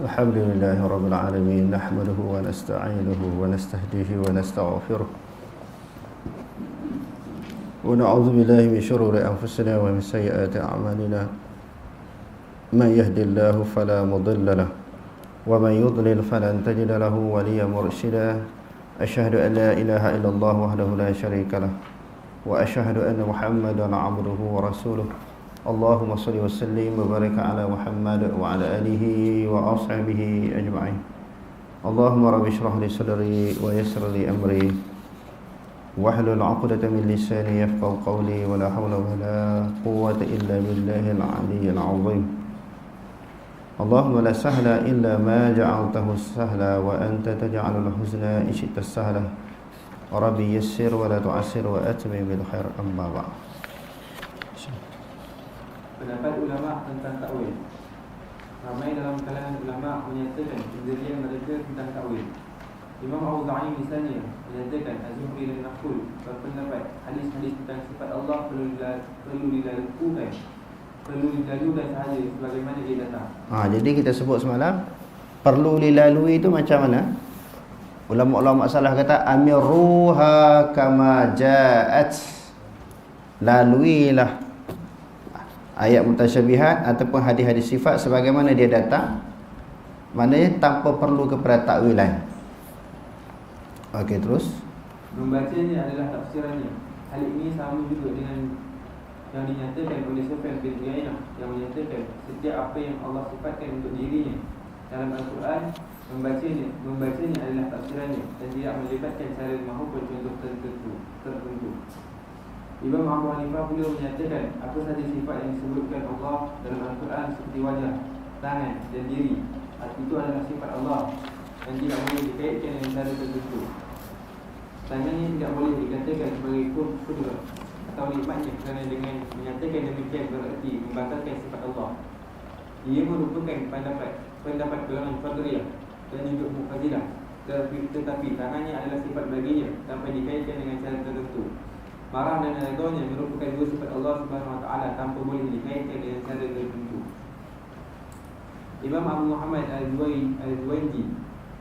Alhamdulillahi Rabbil Alamin. Nahmaduhu wa nasta'inuhu wa nastahdihi wa nastaghfiruh. Wa na'udzu billahi min shururi anfusina wa min sayyiati a'malina. Man yahdihillahu fala mudilla lahu wa man yudlil falan tajida lahu waliyyan mursyida. Asyhadu an la ilaha illallah wahdahu la syarika lah wa asyhadu anna Muhammadan 'abduhu wa rasuluh. Allahumma salli wa sallim wa barik ala Muhammad wa ala alihi wa ashabihi ajma'in. Allahumma rabbi shrah li sadri wa yassir li amri wahlul 'uqdatam min lisani yafqahu qawli wa la hawla wa la quwwata illa billahil 'aliyyil 'azim. Allahumma la sahla illa ma ja'altahu sahla wa anta taj'alul huzna in syi'ta sahla. Rabbi yassir wa la tu'assir wa atmim bil khair. Amma ba'd. Pendapat ulama tentang takwil. Ramai dalam kalangan ulama menyatakan pendirian mereka tentang takwil. Imam Auza'i misalnya menyatakan Az-Zuhri dan Naqul berpendapat hadis-hadis tentang sifat Allah perlu dilalukan sahaja sebagaimana dia datang. Jadi kita sebut semalam perlu dilalui itu macam mana? Ulama-ulama salah kata amiruha kama ja'at. Laluilah ayat mutasyabihat ataupun hadis-hadis sifat sebagaimana dia datang, maknanya tanpa perlu kepada takwilan. Okey, terus Membacanya adalah tafsirannya. Hal ini sama juga dengan yang dinyatakan oleh Sufyan bin Uyainah yang menyatakan setiap apa yang Allah sifatkan untuk dirinya dalam Al-Quran, membacanya adalah tafsirannya dan tidak melibatkan cara maupun contoh tertentu. Imam Abu Hanifah beliau menyatakan apa sahaja sifat yang disebutkan Allah dalam Al-Quran seperti wajah, tangan dan diri, itu adalah sifat Allah dan tidak boleh dikaitkan dengan cara tertentu. Tangannya tidak boleh dikatakan sebagai kudrat atau nikmatnya kerana dengan menyatakan demikian berarti membatalkan sifat Allah. Ia merupakan pendapat golongan Qadariyah dan juga Mu'tazilah. Tetapi tangannya adalah sifat baginya tanpa dikaitkan dengan cara tertentu. Marah dan redanya merupakan dua sifat Allah Subhanahu Wa Taala tanpa boleh dikaitkan dengan cara tertentu. Imam Abu Muhammad Al-Zuwaiji,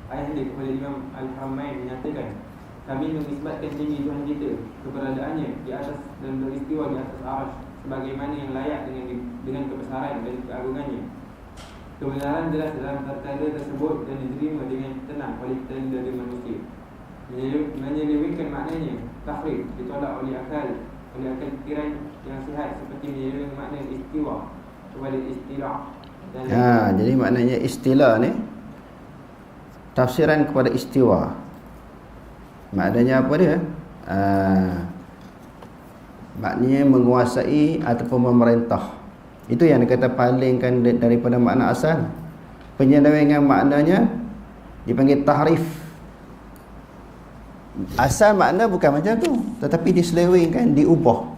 ayahnya kepada Imam Al-Haramain, menyatakan, kami mengisbatkan tinggi Tuhan kita, keberadaannya di atas dan beristiwa di atas arasy sebagaimana yang layak dengan kebesaran dan keagungannya. Kebenaran jelas dalam perkara tersebut dan diterima dengan tenang oleh kita dari manusia. Menyelewengkan maknanya tahrif ditolak oleh akal fikiran yang sihat seperti menyeleweng makna istiwa kepada istilah. Jadi maknanya istilah ni tafsiran kepada istiwa. Maknanya apa dia? Maknanya menguasai ataupun memerintah. Itu yang dikata palingkan daripada makna asal. Penyelewengan maknanya dipanggil tahrif. Asal makna bukan macam tu, tetapi diselewengkan, diubah.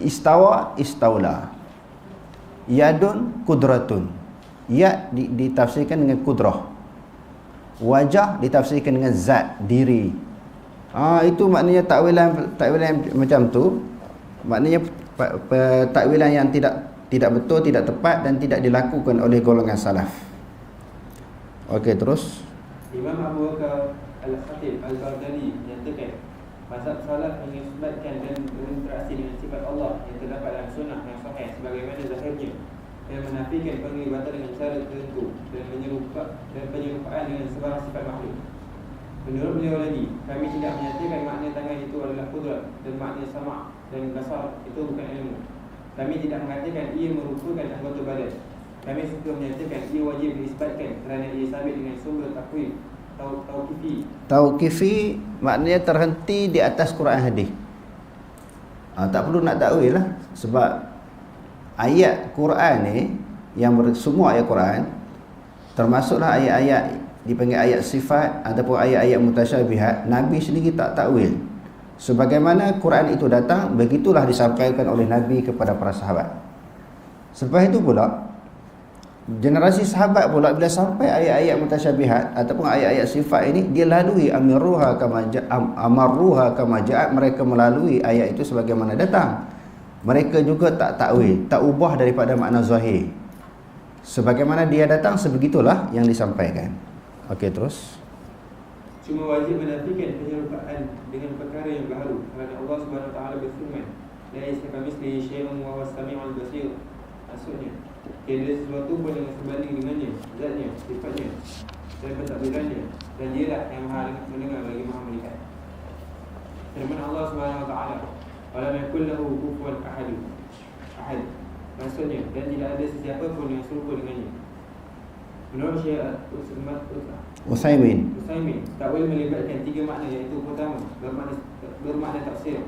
Istawa, istaula. Yadun, kudratun. Yad ditafsirkan dengan kudrah. Wajah ditafsirkan dengan zat, diri. Itu maknanya takwilan macam tu. Maknanya takwilan yang tidak betul, tidak tepat dan tidak dilakukan oleh golongan salaf. Okey, terus Imam Abu Bakar Al-Khatib Al-Baghdadi menyatakan mazhab salaf mengisbatkan dan berinteraksi dengan sifat Allah yang terdapat dalam sunnah yang sahih sebagaimana zahirnya, dan menafikan penglibatan dengan cara tertentu dan penyerupaan dengan sebarang sifat makhluk. Menurut beliau lagi, kami tidak menyatakan makna tangan itu adalah kudrat dan makna sama' dan basar itu bukan ilmu. Kami tidak mengatakan ia merupakan anggota badan. Kami suka menyatakan ia wajib diisbatkan kerana ia sabit dengan sumber takwil Tauqifi maknanya terhenti di atas Quran hadis. Tak perlu nak takwil lah, sebab ayat Quran ni semua ayat Quran, termasuklah ayat-ayat dipanggil ayat sifat ataupun ayat-ayat mutasyabihat, Nabi sendiri tak takwil. Sebagaimana Quran itu datang, begitulah disampaikan oleh Nabi kepada para sahabat. Selepas itu pula generasi sahabat pula bila sampai ayat-ayat mutasyabihat ataupun ayat-ayat sifat ini, dia lalui amarruha kama ja'at, mereka melalui ayat itu sebagaimana datang. mereka juga tak takwil, tak ubah daripada makna zahir. Sebagaimana dia datang, sebegitulah yang disampaikan. Okey, terus. Cuma wajib menafikan penyerupaan dengan perkara yang baru, kerana Allah Subhanahu Wa Taala berfirman, laisa kamitslihi syai'un wa huwas samiul basir. Maksudnya, tiada sesuatu pun yang sebanding dengannya, zatnya, sifatnya dan pentadbirannya, dan dialah yang maha mendengar lagi maha melihat. Firman Allah Subhanahu Wa Taala, walam yakul lahu kufuwan ahad. Maksudnya, dan tidak ada sesiapa pun yang serupa dengannya. Menurut Syekh Utsaimin, takwil melibatkan 3 makna, iaitu pertama, bermakna tafsir,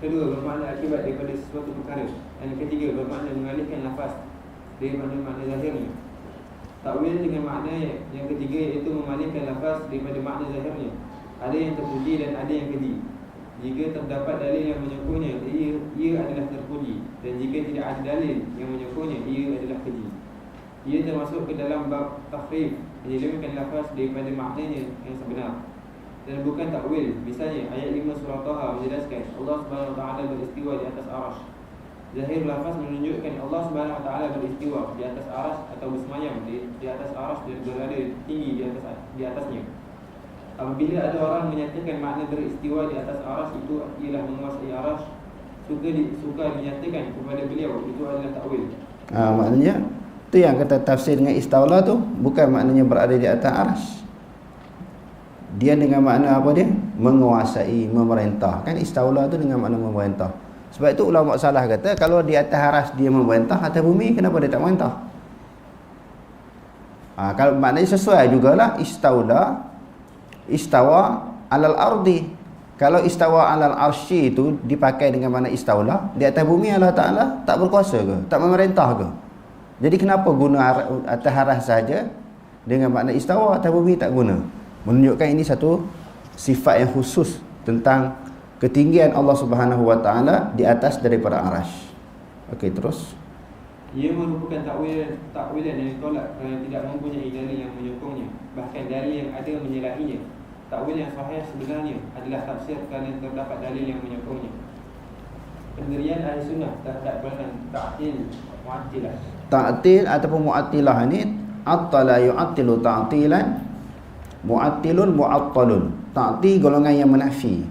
kedua, bermakna akibat daripada sesuatu perkara, dan ketiga, bermakna mengalihkan lafaz daripada makna zahirnya. Takwil dengan makna yang ketiga, iaitu mengalihkan lafaz daripada makna zahirnya. Ada yang terpuji dan ada yang keji. Jika terdapat dalil yang menyokongnya, ia adalah terpuji, dan jika tidak ada dalil yang menyokongnya, ia adalah keji. Ia termasuk ke dalam bab tahrif, menyelewengkan lafaz daripada maknanya yang sebenar, dan bukan takwil. Misalnya ayat 5 surah Taha menjelaskan Allah Subhanahu Wa Taala beristiwa di atas arasy. Zahir lafaz menunjukkan Allah Subhanahu Wa Taala beristiwa di atas arasy atau bersemayam di atas arasy dan berada tinggi di atasnya. Apabila ada orang menyatakan makna beristiwa di atas arasy itu ialah menguasai arasy, suka dinyatakan kepada beliau, itu adalah takwil. Maknanya tu yang kata tafsir dengan istaula tu bukan maknanya berada di atas arasy. Dia dengan makna apa dia? Menguasai, memerintah. Kan istaula tu dengan makna memerintah. Sebab itu ulama salah kata kalau di atas arasy dia memerintah, atas bumi kenapa dia tak memerintah? Kalau maknanya sesuai jugalah istawa alal ardi. Kalau istawa alal arsy itu dipakai dengan makna istaula, di atas bumi Allah Taala tak berkuasa ke? Tak memerintah ke? Jadi kenapa guna atas arasy saja dengan makna istawa, atas bumi tak guna? Menunjukkan ini satu sifat yang khusus tentang ketinggian Allah Subhanahu Wa Taala di atas daripada arasy. Okey, terus. Ia merupakan takwilan yang ditolak kerana tidak mempunyai dalil yang menyokongnya, bahkan dalil yang ada menyalahinya. Takwil yang sahih sebenarnya adalah tafsir kerana terdapat dalil yang menyokongnya. Pendirian ahli sunnah terhadap golongan ta'til, mu'attilah. Ta'til ataupun mu'attilah ni attala yu'attilu ta'tilan, mu'attilun mu'attalun. Ta'til golongan yang menafi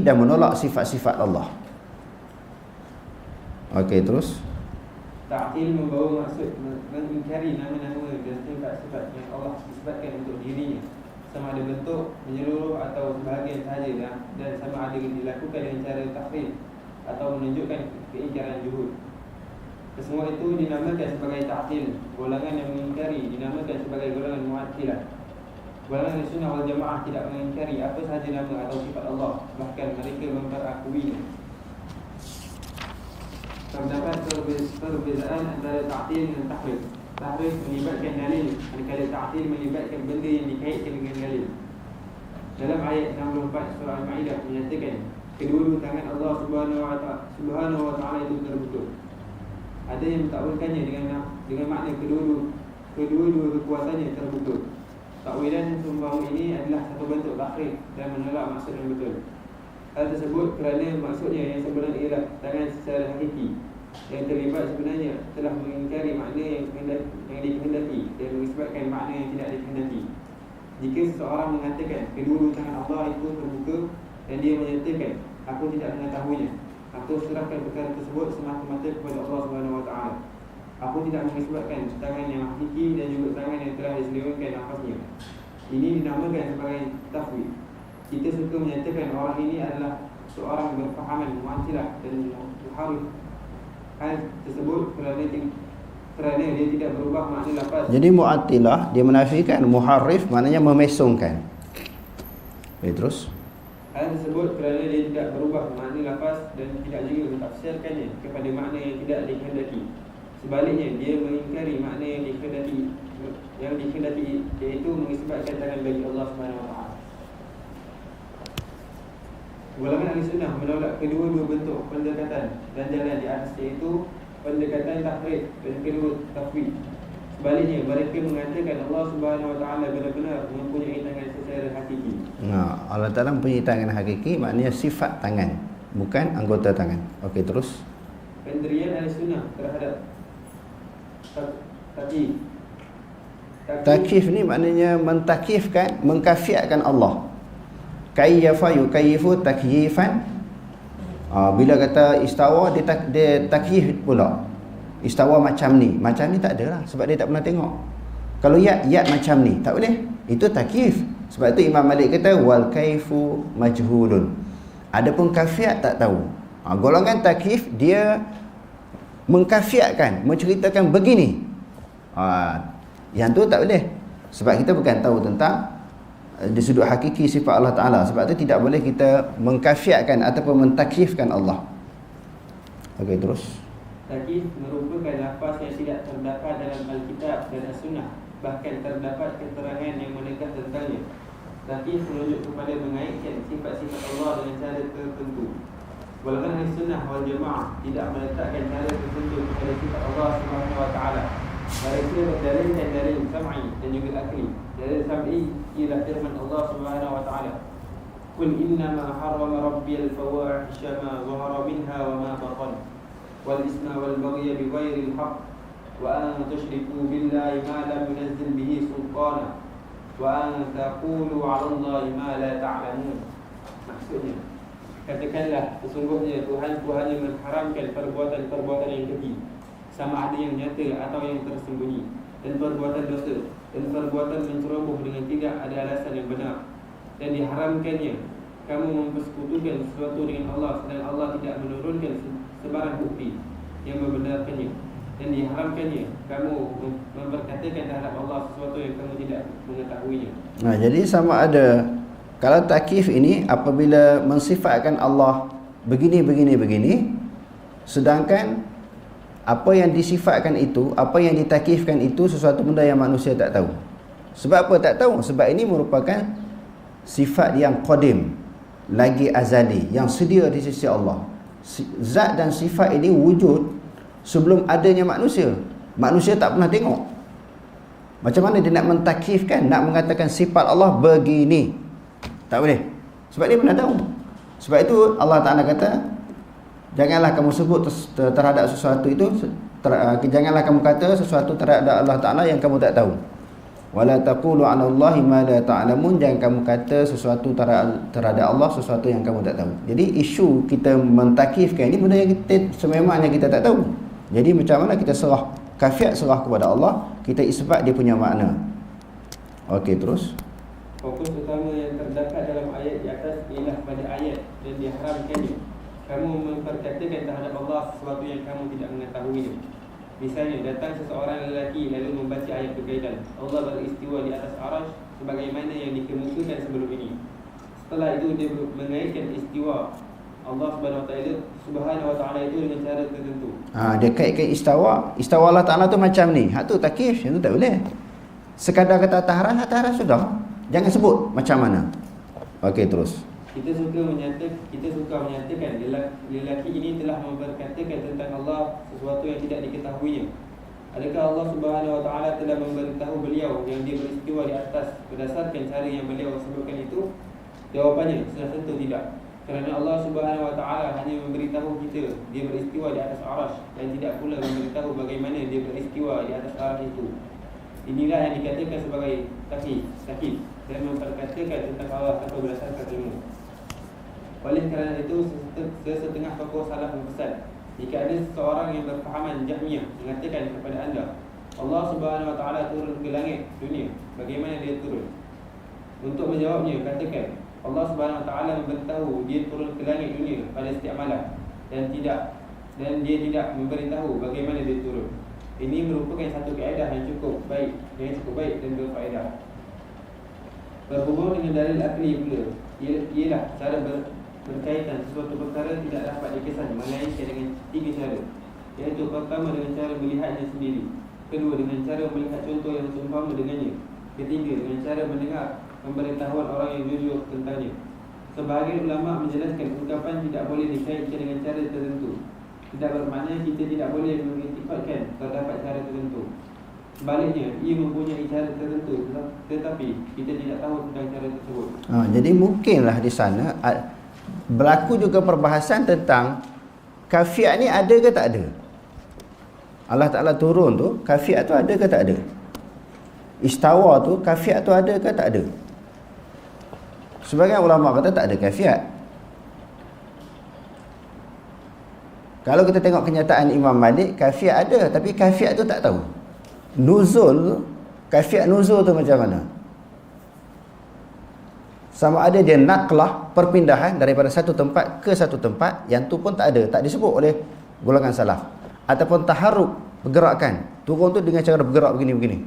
dan menolak sifat-sifat Allah. Okey, terus. Ta'til membawa maksud mengingkari nama-nama dan sifat-sifat yang Allah disebutkan untuk dirinya, sama ada bentuk, menyeluruh atau sebahagian sahaja, dan sama ada dilakukan dengan cara tahrif atau menunjukkan keingkaran juhud. Kesemua itu dinamakan sebagai ta'til. Golongan yang mengingkari dinamakan sebagai golongan mu'attilah. Golongan Sunnah wal Jamaah tidak mengingkari apa sahaja nama atau sifat Allah, bahkan mereka memperakuinya. Terdapat perbezaan antara ta'til dan tahrif. Tahrif melibatkan dalil, manakala ta'til melibatkan benda yang dikaitkan dengan dalil. Dalam ayat 64 surah Al-Maidah menyatakan kedua-dua tangan Allah Subhanahu Wa Taala itu terbuka. Ada yang mentakwilkannya dengan makna kedua-dua kekuasaannya terbuka. Takwilan seumpama ini adalah satu bentuk tahrif dan menolak maksud yang betul. Hal tersebut kerana maksudnya yang sebenarnya ialah tangan secara hakiki. Yang terlibat sebenarnya telah mengingkari makna yang dikehendaki dan mengisbatkan makna yang tidak dikehendaki. Jika seseorang mengatakan kedua tangan Allah itu terbuka dan dia menyatakan aku tidak mengetahuinya, aku serahkan perkara tersebut semata-mata kepada Allah Subhanahu Wa Taala. Aku tidak mengisbatkan tangan yang hakiki dan juga tangan yang telah diselewengkan nafasnya. Ini dinamakan sebagai tafwid. Kita suka menyatakan orang ini adalah seorang berfahaman mu'attilah dan muharrif. Hal tersebut kerana dia tidak berubah makna lafaz. Jadi mu'attilah dia menafikan, muharrif maknanya memesongkan. Terus. Hal tersebut kerana dia tidak berubah makna lafaz dan tidak juga mentafsirkannya kepada makna yang tidak dikehendaki. Sebaliknya, dia mengingkari makna yang dikehendaki, iaitu mengisbatkan tangan bagi Allah Subhanahu Wa Taala. Golongan ahli sunnah menolak kedua-dua bentuk pendekatan dan jalan di atas, iaitu pendekatan tahrif dan kedua tafwid. Sebaliknya, mereka mengatakan Allah Subhanahu Wa Taala benar-benar mempunyai tangan secara hakiki. Allah Taala mempunyai tangan hakiki, maknanya sifat tangan. bukan anggota tangan. Okey, terus. Pendirian Ahlussunnah terhadap Takif ni maknanya mentakifkan, mengkafiatkan Allah. Kayyafa yukayyifu takyifan. Bila kata istawa, dia takyif pula. Istawa macam ni tak ada lah, sebab dia tak pernah tengok. Kalau yat macam ni, tak boleh. Itu takyif. Sebab tu Imam Malik kata wal kaifu majhulun. Adapun kafiat tak tahu. Golongan takyif dia mengkafiatkan, menceritakan begini. Yang tu tak boleh. Sebab kita bukan tahu tentang di sudut hakiki sifat Allah Ta'ala. Sebab tu tidak boleh kita mengkafiatkan ataupun mentakyifkan Allah. Okey, terus. Takyif merupakan lafaz yang tidak terdapat dalam Alkitab dan As-Sunnah. Bahkan terdapat keterangan yang menegas tentangnya. Takyif menunjuk kepada mengaitkan sifat-sifat Allah dengan cara tertentu. Golongan Ahlussunnah wal Jamaah tidak meletakkan cara tertentu kepada sifat Allah Subhanahu wa taala. Mereka berdalilkan dalil sam'i dan juga akli. Dalil sam'i ialah firman Allah Subhanahu wa taala. Qul innama harrama rabbiyal fawahisha ma zahara minha wa ma batan wal isma wal baghya bighairi al-haqq wa an tusyriku billahi ma lam yunzil bihi sultana wa an taqulu 'ala Allahi ma la ta'lamun. Maksudnya, katakanlah sesungguhnya Tuhan hanya mengharamkan perbuatan-perbuatan yang keji, sama ada yang nyata atau yang tersembunyi, dan perbuatan dosa dan perbuatan menceroboh dengan tidak ada alasan yang benar, dan diharamkannya kamu mempersekutukan sesuatu dengan Allah sedang Allah tidak menurunkan sebarang bukti yang membenarkannya, dan diharamkannya kamu memperkatakan terhadap Allah sesuatu yang kamu tidak mengetahuinya. Jadi sama ada kalau takyif ini apabila mensifatkan Allah begini, sedangkan apa yang disifatkan itu, apa yang ditakyifkan itu sesuatu benda yang manusia tak tahu. Sebab apa tak tahu? Sebab ini merupakan sifat yang qadim, lagi azali, yang sedia di sisi Allah. Zat dan sifat ini wujud sebelum adanya manusia. Manusia tak pernah tengok. Macam mana dia nak mentakyifkan, nak mengatakan sifat Allah begini? Tak boleh. Sebab dia pernah tahu. Sebab itu Allah Ta'ala kata, janganlah kamu sebut terhadap sesuatu itu, janganlah kamu kata sesuatu terhadap Allah Ta'ala yang kamu tak tahu. Wala taqulu 'ala Allahi ma la ta'lamun. Jangan kamu kata sesuatu terhadap Allah sesuatu yang kamu tak tahu. Jadi isu kita mentakyifkan ini benda yang kita sememangnya kita tak tahu. Jadi macam mana kita serah, kafiat serah kepada Allah, kita isbat dia punya makna. Okey, terus. Fokus utama yang terdapat dalam ayat di atas ialah pada ayat dan diharamkannya kamu memperkatakan terhadap Allah sesuatu yang kamu tidak mengetahuinya. Misalnya, datang seseorang lelaki lalu membaca ayat berkaitan Allah beristiwa di atas arasy sebagaimana yang dikemukakan sebelum ini. Setelah itu dia mengaitkan istiwa Allah Subhanahu wa taala itu dengan cara tertentu. Dia kaitkan istawa Allah Taala tu macam ni. Hak tu takyif, yang tu tak boleh. Sekadar kata taharah sudah. Jangan sebut macam mana. Okey, terus. Kita suka menyatakan lelaki ini telah memperkatakan tentang Allah sesuatu yang tidak diketahuinya. Adakah Allah Subhanahu wa taala telah memberitahu beliau yang dia beristiwa di atas berdasarkan cara yang beliau sebutkan itu? Jawapannya sudah tentu tidak. Kerana Allah Subhanahu wa taala hanya memberitahu kita dia beristiwa di atas arasy dan tidak pula memberitahu bagaimana dia beristiwa di atas arasy itu. Inilah yang dikatakan sebagai takyif dan memperkatakan tentang Allah tanpa berdasarkan ilmu. Oleh kerana itu, sesetengah tokoh salaf berpesan, jika ada seseorang yang berfahaman Jahmiyah mengatakan kepada anda Allah Subhanahu wa taala turun ke langit dunia, bagaimana dia turun? Untuk menjawabnya, katakan Allah Subhanahu wa taala memberitahu dia turun ke langit dunia pada setiap malam dan dia tidak memberitahu bagaimana dia turun. Ini merupakan satu kaedah yang cukup baik dan berfaedah. Berhubung dengan dalil akli pula ialah cara berkaitan sesuatu perkara tidak dapat dikesan melainkan dengan 3 cara, iaitu pertama dengan cara melihatnya sendiri, kedua dengan cara melihat contoh yang seumpama dengannya, ketiga dengan cara mendengar pemberitahuan orang yang jujur tentangnya. Sebahagian ulama menjelaskan ungkapan tidak boleh dikaitkan dengan cara tertentu tidak bermakna kita tidak boleh mengiktikadkan terdapat cara tertentu. Sebaliknya, ia mempunyai cara tertentu tetapi kita tidak tahu tentang cara tersebut. Jadi mungkinlah di sana berlaku juga perbahasan tentang kafiat ni ada ke tak ada. Allah Ta'ala turun tu, kafiat tu ada ke tak ada. Istawa tu, kafiat tu ada ke tak ada. Sebagian ulama kata tak ada kafiat. Kalau kita tengok kenyataan Imam Malik, kafiat ada, tapi kafiat tu tak tahu. Nuzul, kafiat nuzul tu macam mana? Sama ada dia naqlah, perpindahan daripada satu tempat ke satu tempat, yang tu pun tak ada, tak disebut oleh golongan salaf. Ataupun taharruk, pergerakan. Turun tu dengan cara bergerak begini-begini.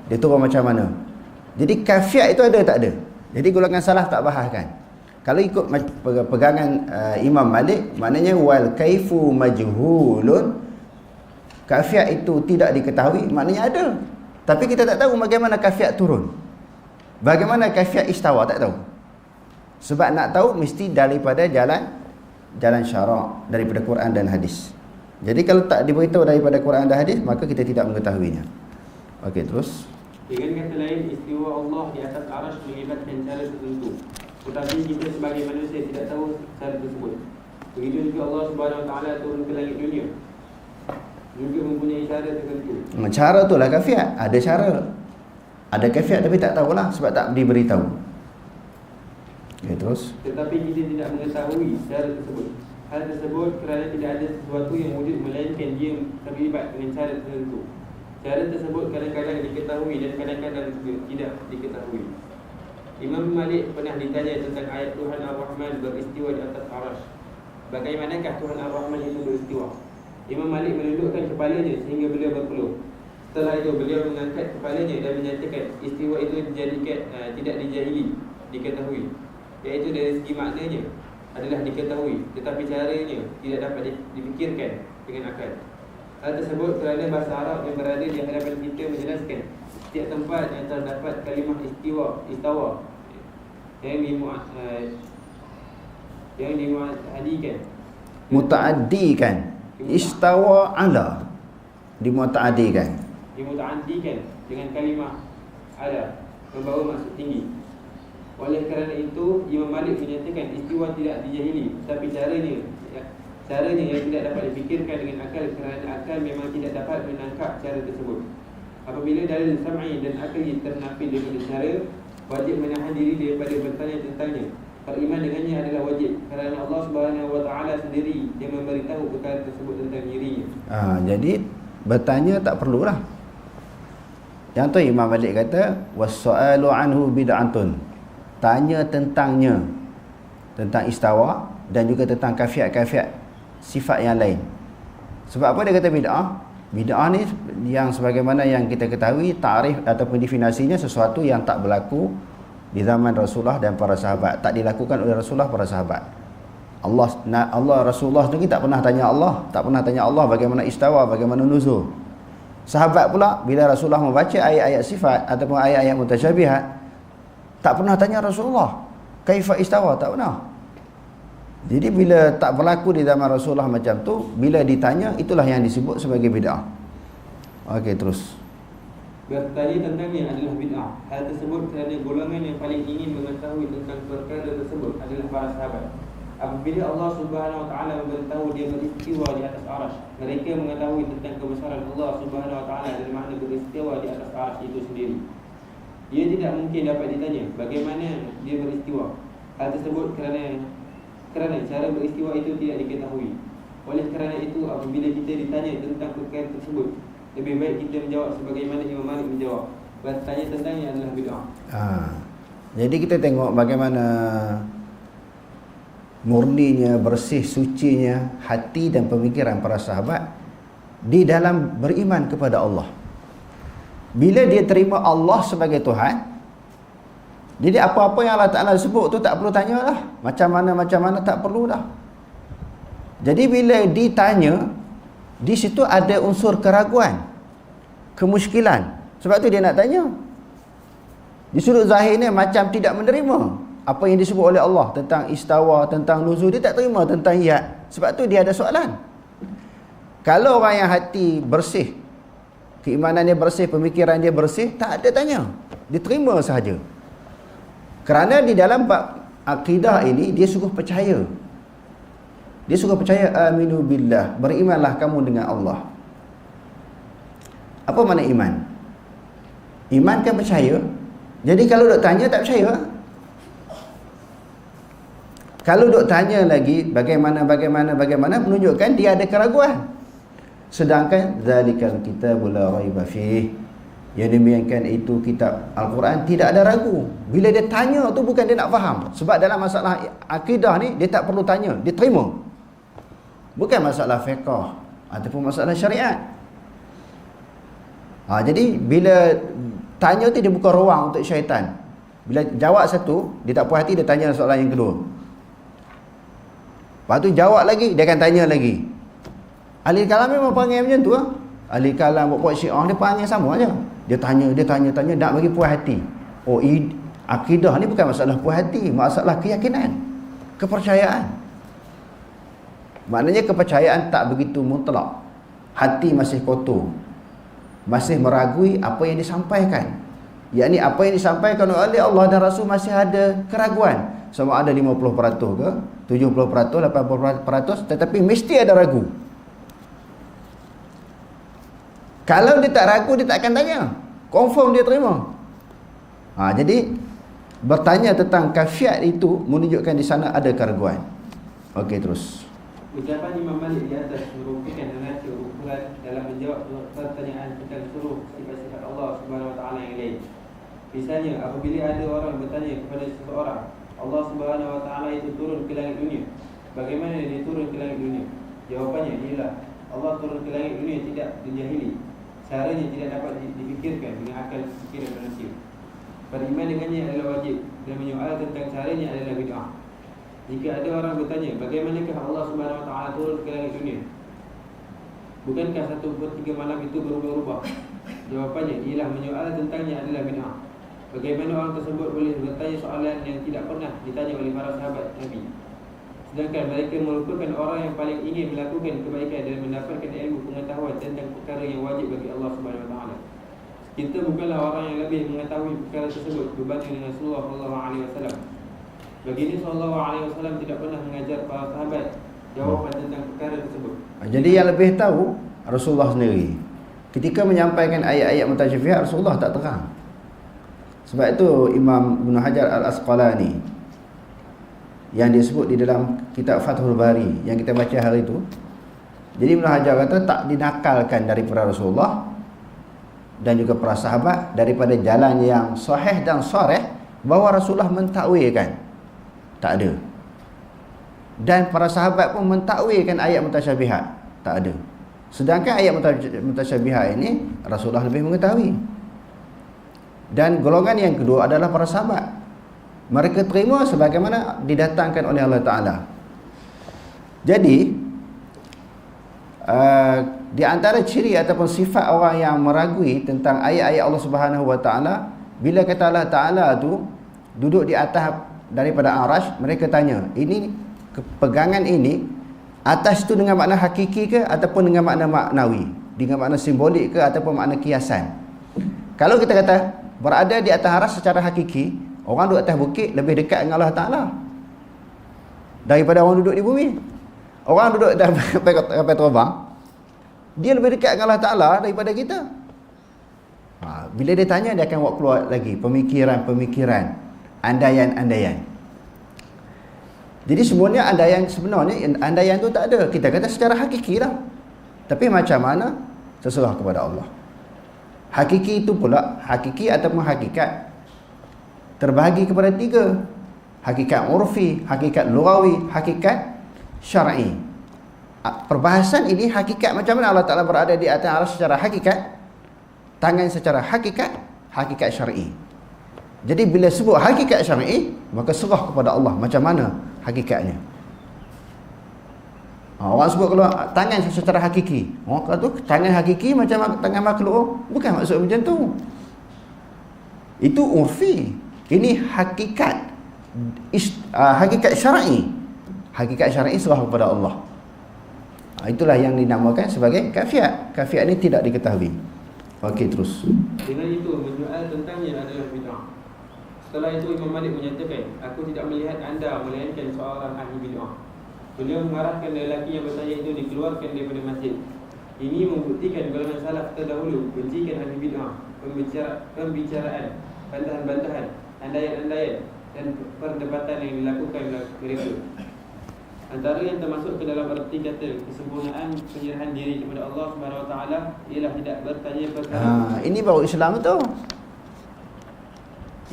Dia turun macam mana? Jadi kafiat itu ada tak ada? Jadi golongan salaf tak bahaskan. Kalau ikut pegangan Imam Malik, maknanya wal kaifu majhulun, kafiat itu tidak diketahui, maknanya ada. Tapi kita tak tahu bagaimana kafiat turun. Bagaimana kafiat istawa, tak tahu. Sebab nak tahu mesti daripada jalan syarak, daripada Quran dan hadis. Jadi kalau tak diberitahu daripada Quran dan hadis, maka kita tidak mengetahuinya. Okey, terus. Dengan kata lain, istiwa Allah di atas arasy melibatkan cara tertentu. Tetapi kita sebagai manusia tidak tahu cara tersebut. Begitu juga Allah Subhanahu Wa Taala turun ke langit dunia, juga mempunyai cara tertentu. Cara tu lah kafiat. Ada cara. Ada kafiat tapi tak tahulah sebab tak diberitahu. Okay, terus. Tetapi kita tidak mengetahui cara tersebut. Hal tersebut kerana tidak ada sesuatu yang wujud melainkan dia terlibat dengan cara tertentu. Cara tersebut kadang-kadang diketahui dan kadang-kadang tidak diketahui. Imam Malik pernah ditanya tentang ayat Tuhan Ar-Rahman beristiwa di atas arasy. Bagaimanakah Tuhan Ar-Rahman itu beristiwa? Imam Malik menundukkan kepalanya sehingga beliau berpeluh. Setelah itu beliau mengangkat kepalanya dan menyatakan istiwa itu tidak dijahili, diketahui. Iaitu dari segi maknanya adalah diketahui, tetapi caranya tidak dapat difikirkan dengan akal. Hal tersebut kerana bahasa Arab yang berada di hadapan kita menjelaskan setiap tempat yang terdapat kalimah istawa yang dimuaddikan, Mutaaddikan. Istawa ala, dimutaaddikan dengan kalimah ala, membawa maksud tinggi. Oleh kerana itu Imam Malik menyatakan istiwa tidak dijahili, tapi caranya yang tidak dapat dipikirkan dengan akal, kerana akal memang tidak dapat menangkap cara tersebut. Apabila dalil sam'i dan akli ternafil daripada cara, wajib menahan diri daripada bertanya tentangnya. Beriman dengannya adalah wajib, kerana Allah Subhanahu Wa Taala sendiri yang memberitahu perkara tersebut tentang dirinya. Jadi bertanya tak perlulah. Yang tu Imam Malik kata was-su'alu anhu bid'atun. Tanya tentangnya, tentang istawa dan juga tentang kafiat-kafiat sifat yang lain. Sebab apa dia kata bid'ah? Bid'ah ni yang sebagaimana yang kita ketahui, ta'rif ataupun definisinya sesuatu yang tak berlaku di zaman Rasulullah dan para sahabat, tak dilakukan oleh Rasulullah, para sahabat. Allah Rasulullah sendiri tak pernah tanya Allah, bagaimana istawa, bagaimana nuzul. Sahabat pula bila Rasulullah membaca ayat-ayat sifat ataupun ayat-ayat mutasyabihat, tak pernah tanya Rasulullah kaifa istawa, tak pernah. Jadi bila tak berlaku di zaman Rasulullah macam tu, bila ditanya, itulah yang disebut sebagai bid'ah. Okey, terus. Bertanya tentangnya adalah bid'ah. Hal tersebut kerana golongan yang paling ingin mengetahui tentang perkara tersebut adalah para sahabat. Apabila Allah Subhanahu Wa Taala memberitahu dia beristiwa di atas arasy, mereka mengetahui tentang kebesaran Allah Subhanahu Wa Taala dan makna beristiwa di atas arasy itu sendiri. Dia tidak mungkin dapat ditanya bagaimana dia beristiwa. Hal tersebut kerana cara beristiwa itu tidak diketahui. Oleh kerana itu, apabila kita ditanya tentang perkara tersebut, lebih baik kita menjawab sebagaimana Imam Malik menjawab. Bertanya tentangnya adalah bid'ah. Jadi kita tengok bagaimana murninya, bersih, sucinya hati dan pemikiran para sahabat di dalam beriman kepada Allah. Bila dia terima Allah sebagai Tuhan, jadi apa-apa yang Allah Ta'ala sebut tu tak perlu tanya lah. Macam mana tak perlu dah. Jadi bila ditanya, di situ ada unsur keraguan, kemusykilan. Sebab tu dia nak tanya. Di sudut zahirnya macam tidak menerima apa yang disebut oleh Allah tentang istawa, tentang nuzul. Dia tak terima tentang iyad. Sebab tu dia ada soalan. Kalau orang yang hati bersih, keimanan dia bersih, pemikiran dia bersih, tak ada tanya. Dia terima sahaja. Kerana di dalam bab akidah ini dia suruh percaya. Dia suruh percaya, aminu billah, berimanlah kamu dengan Allah. Apa makna iman? Iman kan percaya. Jadi kalau dok tanya tak percaya. Kalau dok tanya lagi bagaimana menunjukkan dia ada keraguan. Sedangkan zalikal kitabul la raiba fih, yang demikian itu kitab Al-Quran tidak ada ragu. Bila dia tanya tu bukan dia nak faham. Sebab dalam masalah akidah ni dia tak perlu tanya, dia terima. Bukan masalah fiqh ataupun masalah syariat. Jadi bila tanya tu dia buka ruang untuk syaitan. Bila jawab satu, dia tak puas hati, dia tanya soalan yang kedua. Lepas tu jawab lagi, dia akan tanya lagi. Ahli kalam memang panggil macam tu. Ahli kalam buat syiah dia panggil sama aja. Dia tanya, nak bagi puas hati. Akidah ni bukan masalah puas hati, masalah keyakinan, kepercayaan. Maknanya kepercayaan tak begitu mutlak. Hati masih kotor, masih meragui apa yang disampaikan. Yakni apa yang disampaikan oleh Allah dan Rasul masih ada keraguan. Sama ada 50% ke, 70%, 80%, tetapi mesti ada ragu. Kalau dia tak ragu, dia tak akan tanya. Confirm dia terima. Jadi bertanya tentang kafiat itu menunjukkan di sana ada keraguan. Okey, terus. Ucapan Imam Malik di atas merupakan mengacu ukuran dalam menjawab pertanyaan tentang seluruh sifat-sifat Allah Subhanahu Wa Taala yang lain. Misalnya, apabila ada orang bertanya kepada seseorang, Allah Subhanahu Wa Taala itu turun ke langit dunia, bagaimana dia turun ke langit dunia? Jawapannya ialah Allah turun ke langit dunia tidak dijahili. Caranya tidak dapat dipikirkan dengan akal fikiran manusia. Beriman dengannya adalah wajib, dan menyoal tentang caranya adalah bid'ah. Jika ada orang bertanya, bagaimanakah Allah Subhanahu Wa Taala turun ke langit dunia? Bukankah 1/3 malam itu berubah-ubah? Jawapannya ialah menyoal tentangnya adalah bid'ah. Bagaimana orang tersebut boleh bertanya soalan yang tidak pernah ditanya oleh para sahabat Nabi, sedangkan mereka merupakan orang yang paling ingin melakukan kebaikan dan mendapatkan ilmu pengetahuan tentang perkara yang wajib bagi Allah Subhanahu Wa Taala. Kita bukanlah orang yang lebih mengetahui perkara tersebut berbanding dengan Rasulullah sallallahu alaihi wasallam. Baginda sallallahu alaihi wasallam tidak pernah mengajar para sahabat jawapan tentang perkara tersebut. Jadi yang lebih tahu Rasulullah sendiri. Ketika menyampaikan ayat-ayat mutasyabihat, Rasulullah tak terang. Sebab itu Imam Ibn Hajar Al-Asqalani yang disebut di dalam kitab Fathul Bari yang kita baca hari itu, jadi Ibn Hajar kata tak dinakalkan daripada Rasulullah dan juga para sahabat daripada jalan yang sahih dan sharih bahawa Rasulullah mentakwilkan. Tak ada. Dan para sahabat pun mentakwilkan ayat mutasyabihat. Tak ada. Sedangkan ayat mutasyabihat ini Rasulullah lebih mengetahui. Dan golongan yang kedua adalah para sahabat. Mereka terima sebagaimana didatangkan oleh Allah Ta'ala. Jadi di antara ciri ataupun sifat orang yang meragui tentang ayat-ayat Allah Subhanahu Wa Ta'ala, bila kata Allah Ta'ala tu duduk di atas daripada arash, mereka tanya, ini pegangan ini atas tu dengan makna hakiki ke ataupun dengan makna maknawi, dengan makna simbolik ke ataupun makna kiasan? Kalau kita kata berada di atas arash secara hakiki, orang duduk atas bukit lebih dekat dengan Allah Ta'ala daripada orang duduk di bumi. Orang duduk atas kapal terbang, dia lebih dekat dengan Allah Ta'ala daripada kita. Bila dia tanya, dia akan buat keluar lagi pemikiran-pemikiran, andaian-andaian. Jadi sebenarnya andaian tu tak ada. Kita kata secara hakiki lah. Tapi macam mana? Terserah kepada Allah. Hakiki itu pula, hakiki ataupun hakikat terbahagi kepada 3. Hakikat urfi, hakikat lughawi, hakikat syar'i. Perbahasan ini hakikat macam mana Allah Ta'ala berada di atas arsy secara hakikat, tangan secara hakikat, hakikat syar'i. Jadi bila sebut hakikat syar'i, maka serah kepada Allah macam mana hakikatnya. Orang sebut kalau tangan secara hakiki, orang kata tu tangan hakiki macam tangan makhluk, bukan maksud macam tu. Itu urfi. Ini hakikat, hakikat syar'i. Hakikat syar'i serah kepada Allah. Itulah yang dinamakan sebagai kafiat. Kafiat ini tidak diketahui. Okey, terus. Dengan itu menyoal tentangnya adalah bid'ah. Setelah itu Imam Malik menyatakan, aku tidak melihat anda melainkan seorang ahli bid'ah. Beliau mengarahkan lelaki yang bertanya itu dikeluarkan daripada masjid. Ini membuktikan golongan salaf terdahulu bencikan ahli bid'ah, pembicaraan, bantahan-bantahan, andaian-andaian dan perdebatan yang dilakukan mereka. Antara yang termasuk ke dalam arti kata kesempurnaan penyerahan diri kepada Allah Subhanahu Wa Taala ialah tidak bertanya perkara. Ini baru Islam tu.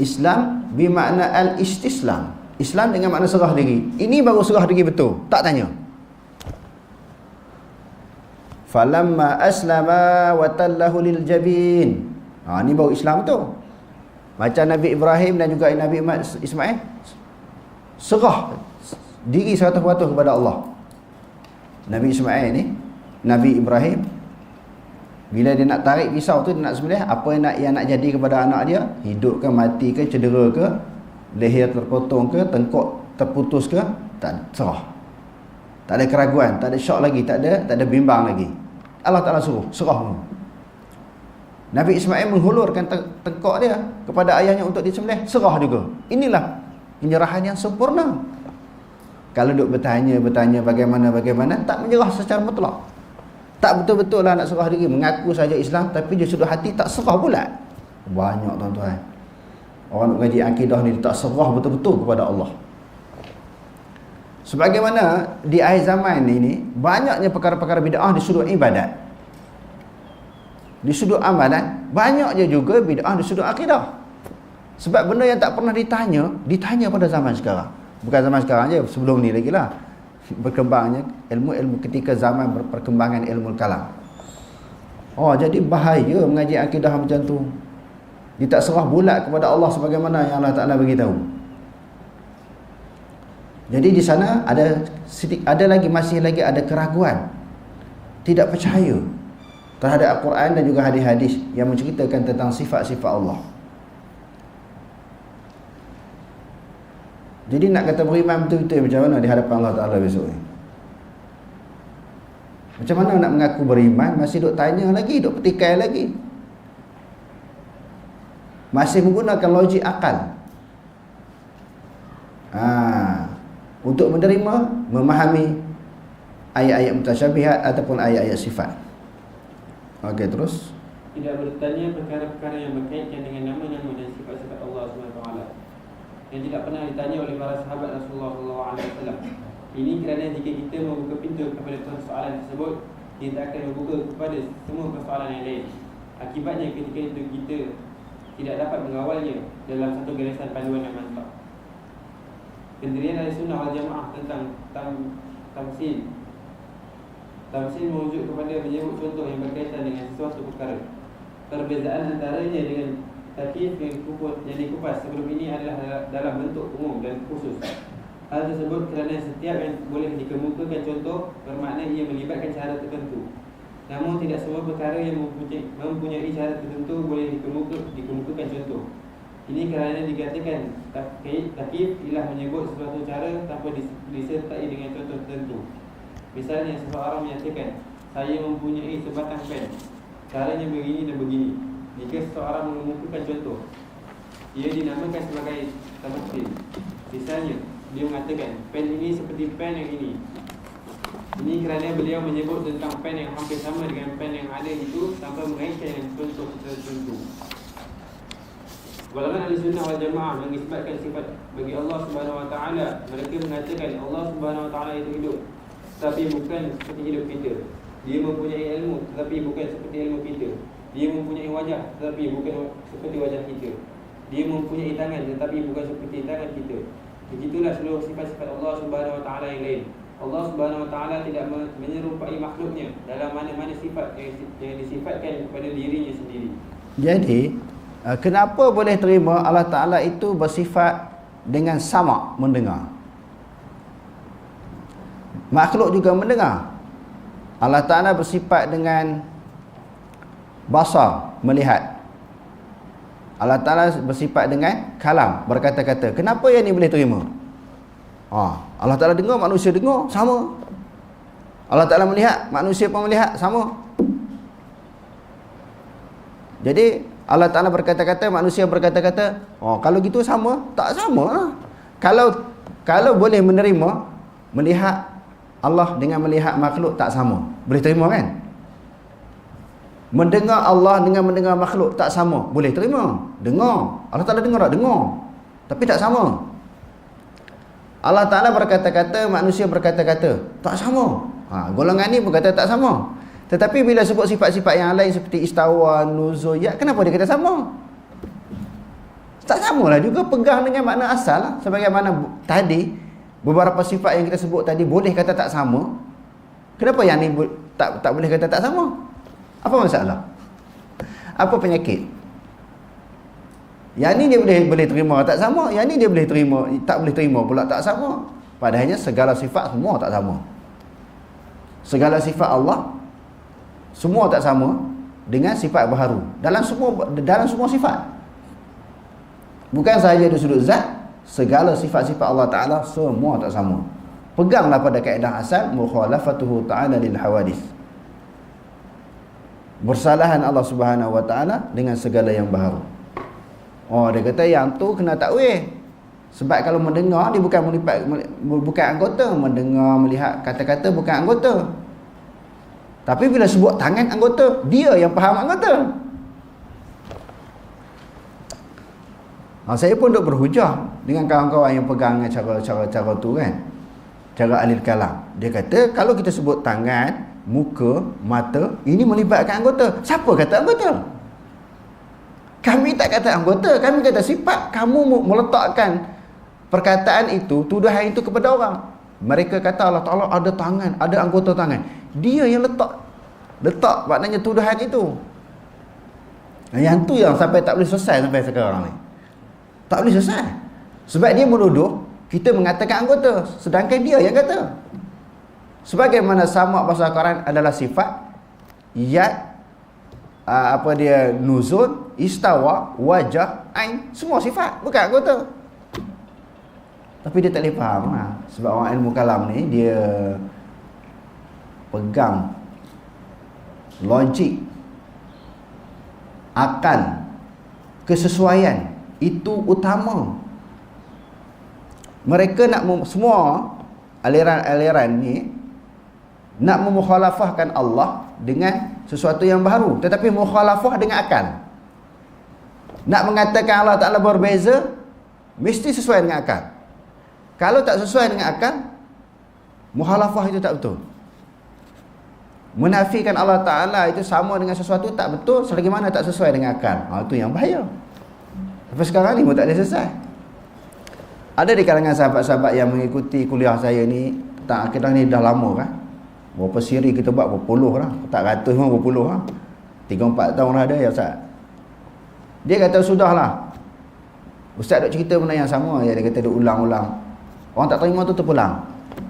Islam bermakna al-istislam. Islam dengan makna serah diri. Ini baru serah diri betul. Tak tanya. Falamma aslama wa tallahu lil jabin. Ini baru Islam tu. Macam Nabi Ibrahim dan juga Nabi Ismail, serah diri 100% kepada Allah. Nabi Ismail ni, Nabi Ibrahim, bila dia nak tarik pisau tu, dia nak sembelih, apa yang nak jadi kepada anak dia? Hidup ke, mati ke, cedera ke, leher terpotong ke, tengkok terputus ke, tak serah. Tak ada keraguan, tak ada syok lagi, tak ada bimbang lagi. Allah Ta'ala suruh, serah. Nabi Ismail menghulurkan tengkok dia kepada ayahnya untuk disembelih, serah juga. Inilah penyerahan yang sempurna. Kalau duk bertanya bagaimana, tak menyerah secara mutlak. Tak betul-betul lah nak serah diri, mengaku saja Islam tapi dia sudah hati tak serah pula. Banyak tuan-tuan orang nak ngaji akidah ni tak serah betul-betul kepada Allah. Sebagaimana di akhir zaman ini banyaknya perkara-perkara bid'ah di sudut ibadat, di sudut amalan, banyaknya juga bid'ah di sudut akidah. Sebab benda yang tak pernah ditanya pada zaman sekarang. Bukan zaman sekarang je, sebelum ni lagi lah berkembangnya ilmu-ilmu ketika zaman perkembangan ilmu kalam. Jadi bahaya mengaji akidah macam tu. Dia tak serah bulat kepada Allah sebagaimana yang Allah Ta'ala beritahu. Jadi di sana masih lagi ada keraguan, tidak percaya terhadap Al-Quran dan juga hadis-hadis yang menceritakan tentang sifat-sifat Allah. Jadi nak kata beriman betul-betul macam mana di hadapan Allah Ta'ala besok ni? Macam mana nak mengaku beriman masih duk tanya lagi, duk petikai lagi, masih menggunakan logik akal untuk menerima, memahami ayat-ayat mutasyabihat ataupun ayat-ayat sifat. Okey, terus tidak bertanya perkara-perkara yang berkaitan dengan nama-nama dan sifat-sifat Allah SWT yang tidak pernah ditanya oleh para sahabat Rasulullah SAW. Ini kerana jika kita membuka pintu kepada persoalan tersebut, kita akan membuka kepada semua persoalan yang lain. Akibatnya ketika itu kita tidak dapat mengawalnya dalam satu garisan panduan yang mantap. Pendirian Ahlussunnah wal Jamaah tentang tamsil merujuk kepada menyebut contoh yang berkaitan dengan sesuatu perkara. Perbezaan antaranya dengan takyif yang dikupas sebelum ini adalah dalam bentuk umum dan khusus. Hal tersebut kerana setiap yang boleh dikemukakan contoh bermakna ia melibatkan syarat tertentu. Namun tidak semua perkara yang mempunyai syarat tertentu boleh dikemukakan contoh. Ini kerana dikatakan takyif ialah menyebut sesuatu cara tanpa disertai dengan contoh tertentu. Misalnya seseorang menyatakan, saya mempunyai sebatang pen, caranya begini dan begini. Jika seseorang mengemukakan contoh, ia dinamakan sebagai tamsil. Misalnya dia mengatakan, pen ini seperti pen yang ini. Ini kerana beliau menyebut tentang pen yang hampir sama dengan pen yang ada itu tanpa mengaitkan dengan contoh tertentu. Golongan Ahlussunnah wal Jamaah mengisbatkan sifat bagi Allah Subhanahu Wa Taala. Mereka mengatakan Allah Subhanahu Wa Taala itu hidup, tapi bukan seperti hidup kita. Dia mempunyai ilmu, tetapi bukan seperti ilmu kita. Dia mempunyai wajah, tetapi bukan seperti wajah kita. Dia mempunyai tangan, tetapi bukan seperti tangan kita. Begitulah seluruh sifat-sifat Allah Subhanahu Wa Taala yang lain. Allah Subhanahu Wa Taala tidak menyerupai makhluknya dalam mana-mana sifat yang disifatkan kepada dirinya sendiri. Jadi kenapa boleh terima Allah Ta'ala itu bersifat dengan sama' mendengar? Makhluk juga mendengar. Allah Ta'ala bersifat dengan basar, melihat. Allah Ta'ala bersifat dengan kalam, berkata-kata. Kenapa yang ni boleh terima? Allah Ta'ala dengar, manusia dengar, sama. Allah Ta'ala melihat, manusia pun melihat, sama. Jadi Allah Ta'ala berkata-kata, manusia berkata-kata. Kalau gitu sama? Tak sama lah. Kalau boleh menerima, melihat Allah dengan melihat makhluk tak sama. Boleh terima kan? Mendengar Allah dengan mendengar makhluk tak sama. Boleh terima. Dengar. Allah Ta'ala dengar tak? Dengar. Tapi tak sama. Allah Ta'ala berkata-kata, manusia berkata-kata. Tak sama. Golongan ni berkata tak sama. Tetapi bila sebut sifat-sifat yang lain seperti istawa, nuzul, ya, kenapa dia kata sama? Tak samalah juga, pegang dengan makna asal lah. Sebagaimana tadi, beberapa sifat yang kita sebut tadi boleh kata tak sama. Kenapa yang ni tak boleh kata tak sama? Apa masalah? Apa penyakit? Yang ni dia boleh terima tak sama, yang ni dia boleh terima, tak boleh terima pula tak sama. Padahalnya segala sifat semua tak sama. Segala sifat Allah semua tak sama dengan sifat baharu dalam semua sifat. Bukan sahaja dari sudut zat, segala sifat-sifat Allah Ta'ala semua tak sama. Peganglah pada kaedah asal mukhalafatuhu ta'ala lil hawadith. Bersalahan Allah Subhanahu Wa Ta'ala dengan segala yang baharu. Dia kata yang tu kena takwil. Sebab kalau mendengar dia bukan anggota. Mendengar, melihat kata-kata bukan anggota. Tapi bila sebut tangan anggota, dia yang faham anggota. Saya pun duk berhujah dengan kawan-kawan yang pegang cara tu kan. Cara alil kalam. Dia kata kalau kita sebut tangan, muka, mata, ini melibatkan anggota. Siapa kata anggota? Kami tak kata anggota, kami kata sifat. Kamu meletakkan perkataan itu, tuduhan itu kepada orang. Mereka kata Allah Ta'ala ada tangan, ada anggota tangan. Dia yang letak maknanya tuduhan itu. Yang tu yang sampai tak boleh selesai sampai sekarang ni. Tak boleh selesai. Sebab dia menuduh kita mengatakan anggota, sedangkan dia yang kata. Sebagaimana sama bahasa Quran adalah sifat, yad, nuzul, istawa, wajah, ain, semua sifat, bukan anggota. Tapi dia tak boleh faham lah. Sebab orang ilmu kalam ni dia pegang logik, akal, kesesuaian itu utama. Mereka nak semua aliran-aliran ni nak memukhalafahkan Allah dengan sesuatu yang baru, tetapi mukhalafah dengan akal. Nak mengatakan Allah Ta'ala berbeza, mesti sesuai dengan akal. Kalau tak sesuai dengan akal, mukhalafah itu tak betul. Menafikan Allah Ta'ala itu sama dengan sesuatu tak betul selagi mana tak sesuai dengan akal. Itu yang bahaya. Tapi sekarang ni pun tak ada selesai. Ada di kalangan sahabat-sahabat yang mengikuti kuliah saya ni tentang akidah ni dah lama kan. Berapa siri kita buat, berapa puluh lah. Tak ratus pun, berapa puluh lah. 3-4 tahun lah ada ya Ustaz. Dia kata sudahlah, Ustaz duk cerita benda yang sama ya. Dia kata duk ulang-ulang. Orang tak terima tu terpulang.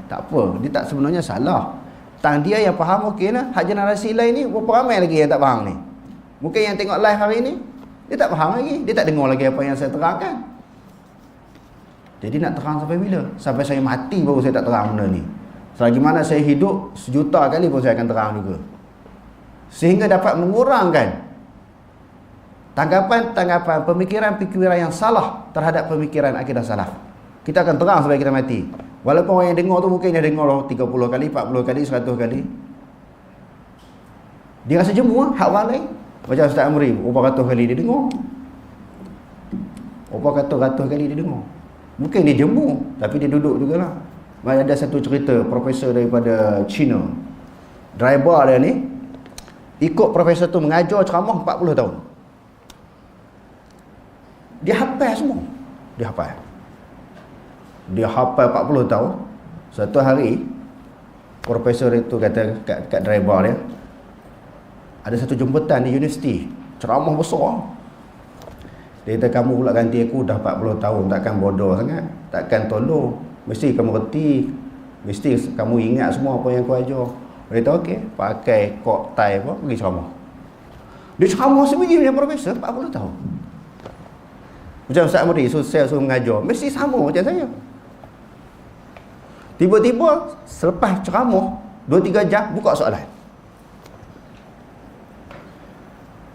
Tak apa, dia tak sebenarnya salah. Tang dia yang faham okey lah. Hak generasi lain ni berapa ramai lagi yang tak faham ni. Mungkin yang tengok live hari ni dia tak faham lagi. Dia tak dengar lagi apa yang saya terangkan. Jadi nak terang sampai bila? Sampai saya mati baru saya tak terang benda ni. Selagi mana saya hidup 1,000,000 kali pun saya akan terang juga. Sehingga dapat mengurangkan tanggapan, pemikiran-pemikiran yang salah terhadap pemikiran akidah salaf. Kita akan terang sampai kita mati. Walaupun orang yang dengar tu mungkin dia dengar 30 kali, 40 kali, 100 kali. Dia rasa jemu hak orang lain. Macam Ustaz Amri, berapa ratus kali dia dengar. Berapa ratus kali dia dengar. Mungkin dia jemu, tapi dia duduk jugalah. Ada satu cerita profesor daripada China. Driver dia ni ikut profesor tu mengajar ceramah 40 tahun. Dia hafal semua. Dia hafal 40 tahun. Satu hari profesor itu kata kat driver dia, ada satu jemputan di universiti, ceramah besar. Dia kata, kamu pula ganti aku dah 40 tahun, takkan bodoh sangat, takkan tolong, mesti kamu reti, mesti kamu ingat semua apa yang aku ajar. Dia kata okey, pakai kok tie apa, pergi ceramah. Dia ceramah sendiri dengan profesor 40 tahun. Macam Ustaz Amri, saya suruh mengajar, mesti sama macam saya. Tiba-tiba selepas ceramah 2-3 jam buka soalan.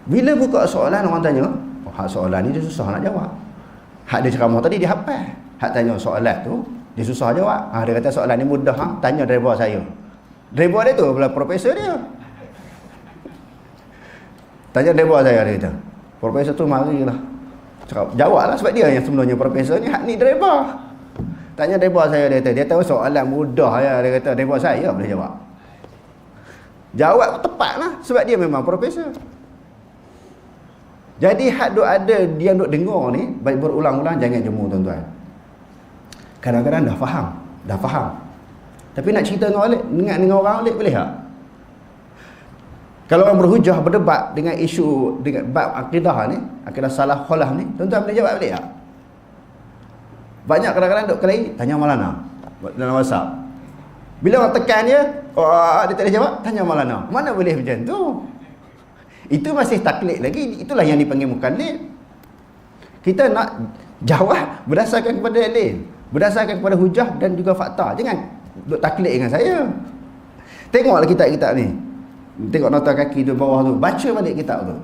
Bila buka soalan orang tanya, Hak soalan ni dia susah nak jawab. Hak dia ceramah tadi dia hafal. Hak tanya soalan tu dia susah jawab. Dia kata soalan ni mudah, tanya driver saya. Driver dia tu pula profesor dia. Tanya driver saya, dia kata. Profesor tu marilah. Jawablah sebab dia yang sebenarnya profesor ni, hak ni driver. Tanya driver saya, dia kata. Dia tahu soalan mudah ya, dia kata driver saya boleh jawab. Jawab tepatlah sebab dia memang profesor. Jadi hak duk ada dia duk dengar ni baik berulang-ulang, jangan jemu tuan-tuan. Kadang-kadang dah faham. Tapi nak cerita dengan orang alik boleh tak? Kalau orang berhujah berdebat dengan isu dengan bab akidah ni, akidah salah khalaf ni, tuan-tuan boleh jawab boleh tak? Banyak kadang-kadang duk kelai tanya Maulana dalam WhatsApp. Bila orang tekan dia, dia tak boleh jawab, tanya Maulana. Mana boleh macam tu? Itu masih taklid lagi. Itulah yang dipanggil mukallid. Kita nak jawab berdasarkan kepada dalil, berdasarkan kepada hujah dan juga fakta. Jangan duk taklid dengan saya. Tengoklah kitab-kitab ni. Tengok nota kaki tu bawah tu, baca balik kitab tu.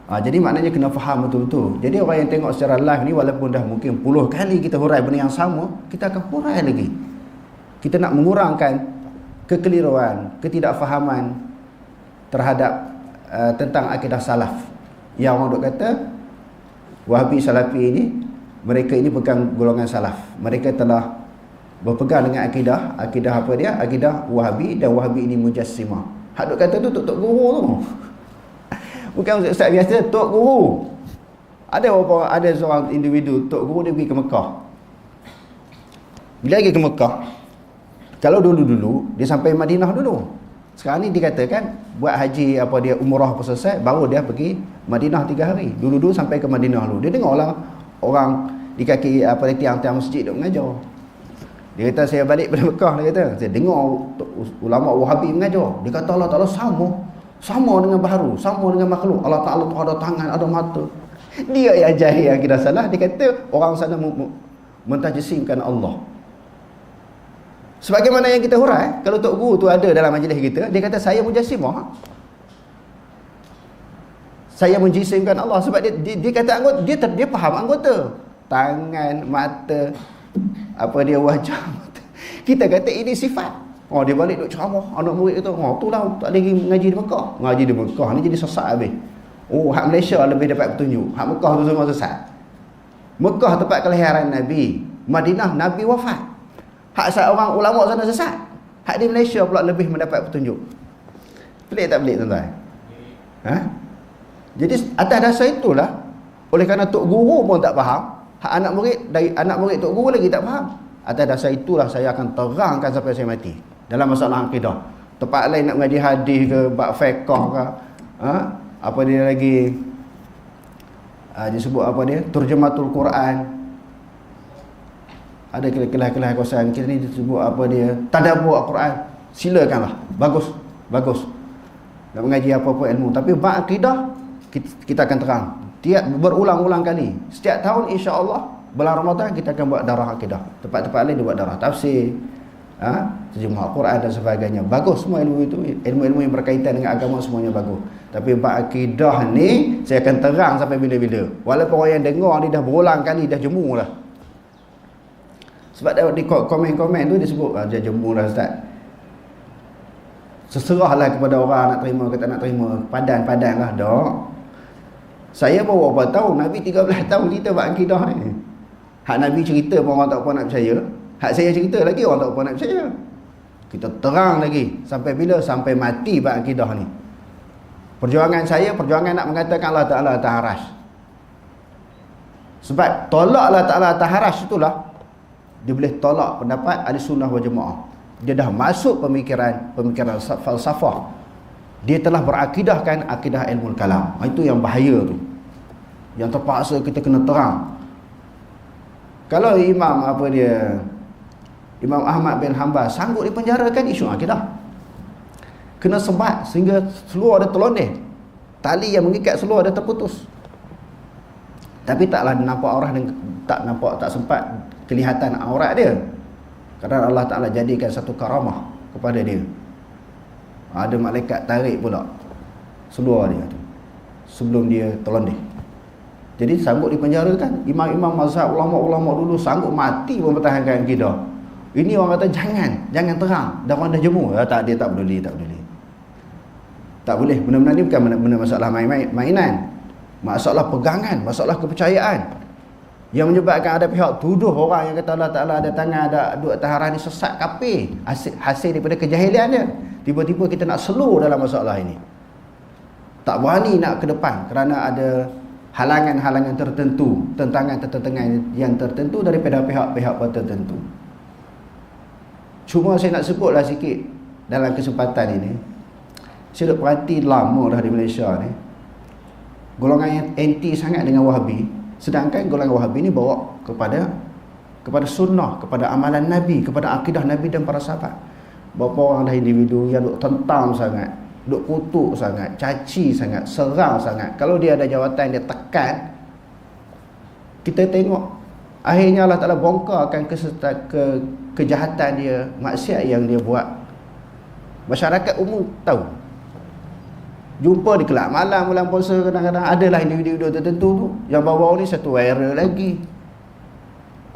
Jadi maknanya kena faham betul-betul. Jadi orang yang tengok secara live ni, walaupun dah mungkin 10 kali kita hurai benda yang sama, kita akan hurai lagi. Kita nak mengurangkan kekeliruan, ketidakfahaman terhadap tentang akidah salaf. Yang orang duk kata Wahabi Salafi ini, mereka ini pegang golongan salaf. Mereka telah berpegang dengan akidah apa dia? Akidah Wahabi, dan Wahabi ini mujassimah. Hak duk kata tu tok guru tu. Bukan ustaz biasa, tok guru. Ada seorang individu tok guru, dia pergi ke Mekah. Bila pergi ke Mekah, kalau dulu dia sampai Madinah dulu. Sekarang ni dikatakan buat haji apa dia umrah apa selesai, baru dia pergi Madinah 3 hari. Dulu sampai ke Madinah dulu. Dia dengarlah orang di kaki apa tiang-tiang masjid duk mengajar. Dia kata saya balik pada Mekah, dia kata saya dengar ulama Wahabi mengajar. Dia kata Allah Taala sama dengan baharu, sama dengan makhluk. Allah Taala tu ada tangan, ada mata. Dia yang jahil akidah salah. Dia kata orang sana mentajsimkan Allah. Sebagaimana yang kita hurai, kalau Tok Guru tu ada dalam majlis kita, dia kata saya mujassimah. Saya menjisimkan Allah sebab dia kata anggota, dia faham anggota. Tangan, mata, apa dia wajah. Kita kata ini sifat. Dia balik duk ceramah, anak murid kata, itulah tak lagi mengaji di Mekah. Ngaji di Mekah ni jadi sesat habis. Hak Malaysia lebih dapat petunjuk. Hak Mekah tu semua sesat. Mekah tempat kelahiran Nabi, Madinah Nabi wafat. Hak seorang ulama sana sesat. Hak di Malaysia pula lebih mendapat petunjuk. Pelik tak pelik tuan-tuan? Jadi atas dasar itulah, oleh kerana Tok Guru pun tak faham, hak anak murid Tok Guru lagi tak faham. Atas dasar itulah saya akan terangkan sampai saya mati dalam masalah akidah. Tempat lain nak mengaji hadis ke, bab fiqh ke, apa dia lagi disebut apa dia, terjematul Quran. Ada kelas-kelas kawasan kita ni disebut apa dia, tadabbur Al-Quran. Silakanlah, bagus. Nak mengaji apa-apa ilmu, tapi bab akidah kita akan terang. Tiap berulang-ulang kali. Setiap tahun insya-Allah bulan Ramadan kita akan buat darah akidah. Tempat-tempat lain dia buat darah tafsir, terjemah Al-Quran dan sebagainya. Bagus semua ilmu itu, ilmu-ilmu yang berkaitan dengan agama semuanya bagus. Tapi bab akidah ni saya akan terang sampai bila-bila. Walaupun orang yang dengar ni dah berulang kali dah jemu dah. Sebab di komen-komen tu disebut dia jemu dah ustaz. Seserahlah kepada orang nak terima ke tak nak terima. Padan-padan lah dok. Saya baru berapa tahun, Nabi 13 tahun cerita bab akidah ni. Hak Nabi cerita pun orang tak apa nak percaya. Hak saya cerita lagi orang tak apa nak percaya. Kita terang lagi. Sampai bila? Sampai mati bab akidah ni. Perjuangan saya, perjuangan nak mengatakan Allah Ta'ala atas arash. Sebab tolak Allah Ta'ala atas arash itulah, dia boleh tolak pendapat ahli sunnah wal jamaah. Dia dah masuk pemikiran falsafah. Dia telah berakidahkan akidah ilmu kalam. Itu yang bahaya tu. Yang terpaksa kita kena terang. Kalau Imam Ahmad bin Hanbal sanggup dipenjarakan isu akidah, kena sebat sehingga seluar dia terlondeh, tali yang mengikat seluar dia terputus. Tapi taklah nampak aurat dan tak sempat kelihatan aurat dia, kerana Allah Ta'ala jadikan satu karamah kepada dia. Ada malaikat tarik pula seluar dia tu. sebelum dia terlondeh. Jadi sanggup dipenjarakan. Imam-imam mazhab, ulama-ulama dulu sanggup mati mempertahankan akidah. Ini orang kata jangan terang, dah orang dah jemu. Tak, dia tak peduli. Tak boleh. Benda-benda ni bukan benda masalah mainan. Masalah pegangan, masalah kepercayaan. Yang menyebabkan ada pihak tuduh orang yang kata Allah Ta'ala ada tangan, ada duduk atas arah ni sesat, kafir. Hasil daripada kejahilan dia. Tiba-tiba kita nak slow dalam masalah ini. Tak berani nak ke depan kerana ada halangan-halangan tertentu, tentangan-tentangan yang tertentu daripada pihak-pihak tertentu. Cuma saya nak sebutlah sikit dalam kesempatan ini. Saya dah perhati lama dah di Malaysia ni, golongan yang anti sangat dengan Wahabi, sedangkan golongan Wahabi ni bawa kepada sunnah, kepada amalan Nabi, kepada akidah Nabi dan para sahabat. Berapa orang dah individu yang duk tentang sangat, duk kutuk sangat, caci sangat, serang sangat. Kalau dia ada jawatan, dia tekan. Kita tengok akhirnya Allah Ta'ala bongkarkan kejahatan dia, maksiat yang dia buat. Masyarakat umum tahu. Jumpa di kelab malam bulan puasa, kadang-kadang adalah individu tertentu tu yang bawa ni satu viral lagi.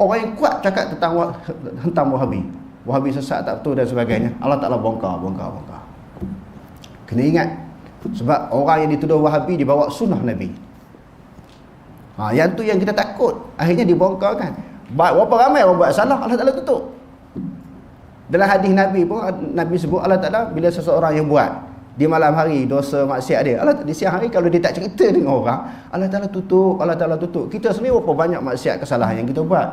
Orang yang kuat cakap tentang Wahabi sesat, tak betul dan sebagainya. Allah Ta'ala bongkar. Kena ingat, sebab orang yang dituduh Wahabi dibawa sunnah Nabi. Yang tu yang kita takut, akhirnya dibongkarkan. Berapa ramai orang buat salah, Allah Ta'ala tutup. Dalam hadis Nabi pun, Nabi sebut Allah Ta'ala bila seseorang yang buat di malam hari dosa maksiat dia, Allah di siang hari kalau dia tak cerita dengan orang, Allah Ta'ala tutup. Kita sendiri berapa banyak maksiat kesalahan yang kita buat,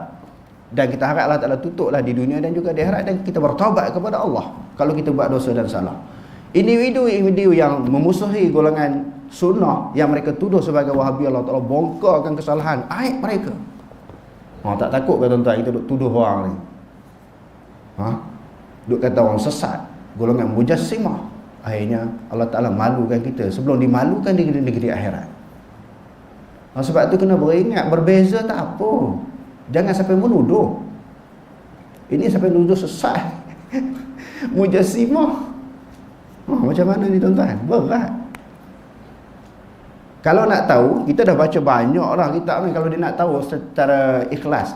dan kita harap Allah Ta'ala tutuplah di dunia dan juga di akhirat, dan kita bertaubat kepada Allah kalau kita buat dosa dan salah. Individu yang memusuhi golongan sunnah, yang mereka tuduh sebagai Wahabi, Allah Ta'ala bongkarkan kesalahan, aib mereka. Tak takut ke tuan-tuan kita duk tuduh orang ni? Duk kata orang sesat, golongan mujassimah. Akhirnya Allah Ta'ala malukan kita sebelum dimalukan di negeri akhirat. Sebab tu kena beringat, berbeza tak apa. Jangan sampai menuduh. Ini sampai menuduh sesat. Mujassimah. Macam mana ni tuan-tuan? Berat. Kalau nak tahu, kita dah baca banyak lah kitab ni. Kalau dia nak tahu secara ikhlas,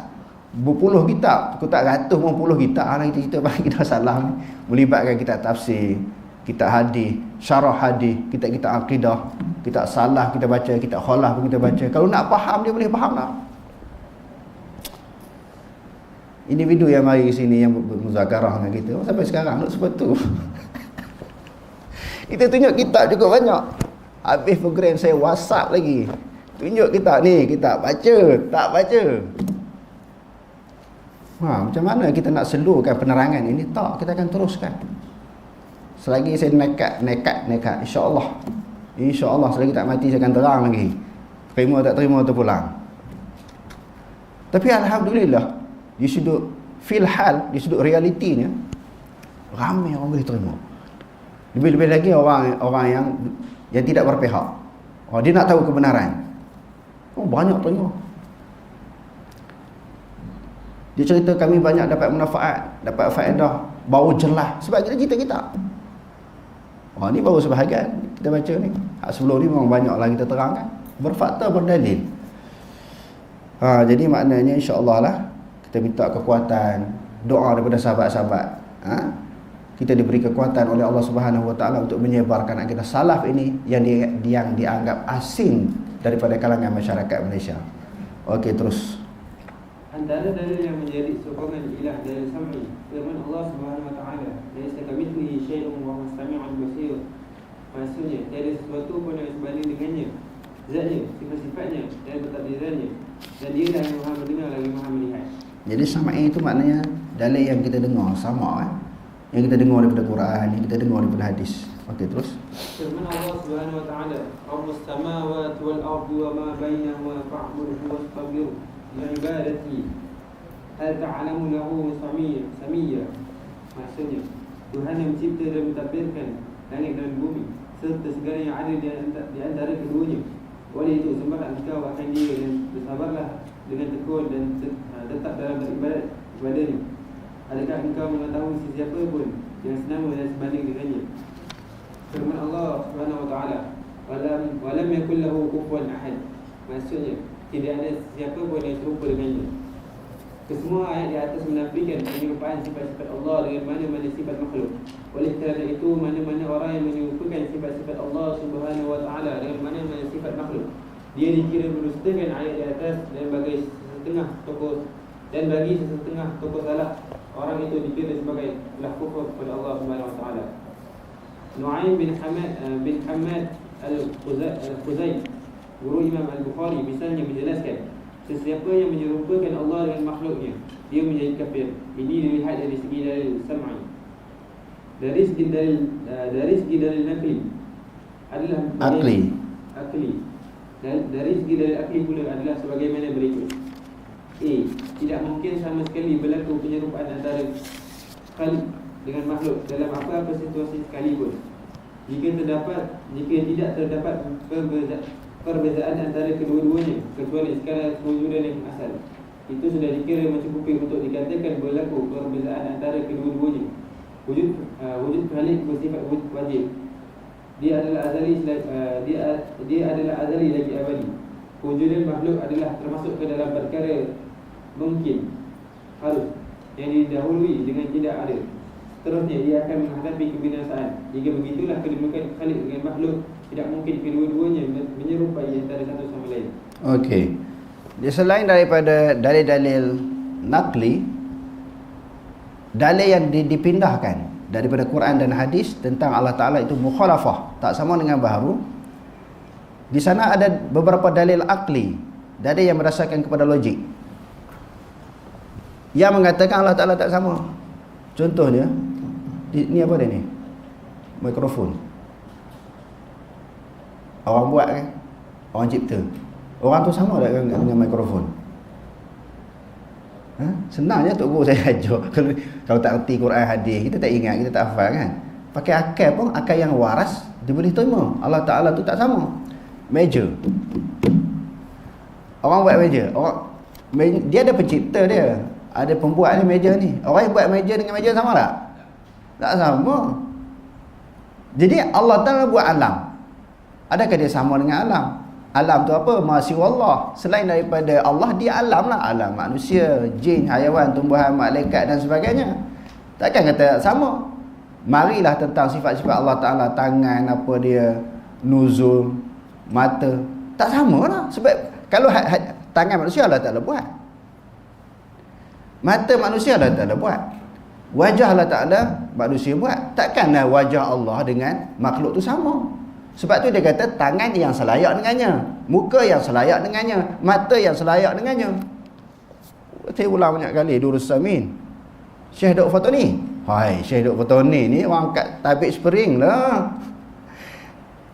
berpuluh kitab, aku tak ratus pun puluh kitab lah kita bagi kita salah ni. Melibatkan kitab tafsir, kitab hadis, syarah hadis, kitab akidah, kitab salah kita baca, kitab khalah pun kita baca. Kalau nak faham, dia boleh faham lah. Individu yang mari sini yang bermuzakarah dengan kita sampai sekarang nak seperti tu. Kita tunjuk kitab cukup banyak. Habis program saya WhatsApp lagi, tunjuk kitab ni, kita baca, tak baca. Macam mana kita nak slowkan penerangan ini? Tak, kita akan teruskan. Selagi saya nekat, InsyaAllah selagi tak mati saya akan terang lagi. Terima tak terima tu pulang. Tapi Alhamdulillah, di sudut filhal, di sudut realitinya, ramai orang boleh terima. Lebih-lebih lagi orang yang tidak berpihak. Dia nak tahu kebenaran. Banyak terima. Dia cerita kami banyak dapat manfaat, dapat faedah, baru jelas sebab kita cerita kita. Ni baru sebahagian kita baca ni. Sebelum ni memang banyak lah kita terangkan, berfakta, berdalil. Jadi maknanya insya-Allah lah kita minta kekuatan, doa daripada sahabat-sahabat. Kita diberi kekuatan oleh Allah Subhanahu Wa Taala untuk menyebarkan akidah salaf ini yang dianggap asing daripada kalangan masyarakat Malaysia. Okey, terus. Antara dalil yang menjadi sokongan ilah dalil sam'i, firman Allah Subhanahu Wa Taala, "Laisa kamitslihi syai'un wa huwas sami'ul basir." Maksudnya, tiada sesuatu pun yang sebanding dengannya, zatnya, sifat-sifatnya dan pentadbirannya, dan dia lah yang Maha mendengar lagi Maha melihat. Jadi sam'i itu maknanya dalil yang kita dengar sama yang kita dengar daripada Quran, yang kita dengar daripada hadis. Okey, terus. Firman Allah Subhanahu Wa Taala, "Rabbus samawati wal ardi wa ma bainahuma fa'budhu wastabir ibadati hal ta'lamu lahu samiyya." Maksudnya, Tuhan yang mencipta dan mentadbirkan langit dan bumi serta segala yang ada di antara keduanya. Oleh itu sembahlah engkau akan Dia dan bersabarlah dengan tekun dan tetap dalam beribadat kepada-Nya. Adakah engkau mengetahui sesiapa pun yang senama dan sebanding dengannya? Firman Allah Subhanahu Wa Taala, walam yakul lahu kufuwan ahad. Maksudnya tidak ada siapa pun yang serupa dengannya. Kesemua ayat di atas menafikan penyerupaan sifat-sifat Allah dengan mana-mana sifat makhluk. Oleh kerana itu, mana-mana orang yang menyerupakan sifat-sifat Allah Subhanahu wa taala dengan mana-mana sifat makhluk, dia dikira mendustakan ayat di atas dan bagi sesetengah tokoh salah, orang itu dikira sebagai telah kufur kepada Allah Subhanahu wa taala. Nu'aim bin Hamad al-Khuzai, guru Imam Al-Bukhari, misalnya menjelaskan, sesiapa yang menyerupakan Allah dengan makhluknya, dia menjadi kafir. Ini dilihat dari segi dalil sam'i. Dari segi dalil nakli adalah Akli. Dari segi dalil akli pula adalah sebagaimana berikut. A. Tidak mungkin sama sekali berlaku penyerupaan antara khalik dengan makhluk dalam apa-apa situasi sekalipun. Jika tidak terdapat perbezaan antara kedua-duanya kecuali sekadar kewujudan yang asal, itu sudah dikira mencukupi untuk dikatakan berlaku perbezaan antara kedua-duanya. Wujud khalik bersifat wajib. Dia adalah azali lagi abadi. Kewujudan makhluk adalah termasuk ke dalam perkara mungkin, harus, yang didahului dengan tidak ada. Seterusnya dia akan menghadapi kebinasaan. Jika begitulah kedudukan khalik dengan makhluk, tidak mungkin kedua-duanya menyerupai antara satu sama lain. Okey. Selain daripada dalil-dalil nakli, dalil yang dipindahkan daripada Quran dan hadis tentang Allah Ta'ala itu mukhalafah, tak sama dengan baharu. Di sana ada beberapa dalil akli, dalil yang berdasarkan kepada logik, yang mengatakan Allah Ta'ala tak sama. Contohnya, ni apa dia ni? Mikrofon. Orang buat kan? Orang cipta. Orang tu sama tak dengan mikrofon? Senang je Tok Guru saya ajar. Kalau tak erti Quran hadis, kita tak ingat, kita tak hafal kan. Pakai akal pun, akal yang waras, dia boleh terima Allah Ta'ala tu tak sama. Meja, orang buat meja, dia ada pencipta dia, ada pembuat ni meja ni. Orang yang buat meja dengan meja sama tak? Tak sama. Jadi Allah Ta'ala buat alam, adakah dia sama dengan alam? Alam tu apa? Masih Allah. Selain daripada Allah, dia alam lah. Alam manusia, jin, haiwan, tumbuhan, malaikat dan sebagainya. Takkan kata sama. Marilah tentang sifat-sifat Allah Ta'ala. Tangan apa dia, nuzul, mata, tak sama lah. Sebab kalau tangan manusia Allah Ta'ala buat, mata manusia Allah Ta'ala buat, wajah Allah Ta'ala manusia buat. Takkanlah wajah Allah dengan makhluk tu sama. Sebab tu dia kata tangan yang selayak dengannya, muka yang selayak dengannya, mata yang selayak dengannya. Saya ulang banyak kali Durus Samin, Syekh Dok Fatoni. Hai, Syekh Dok Fatoni ni orang kat tabik spring lah.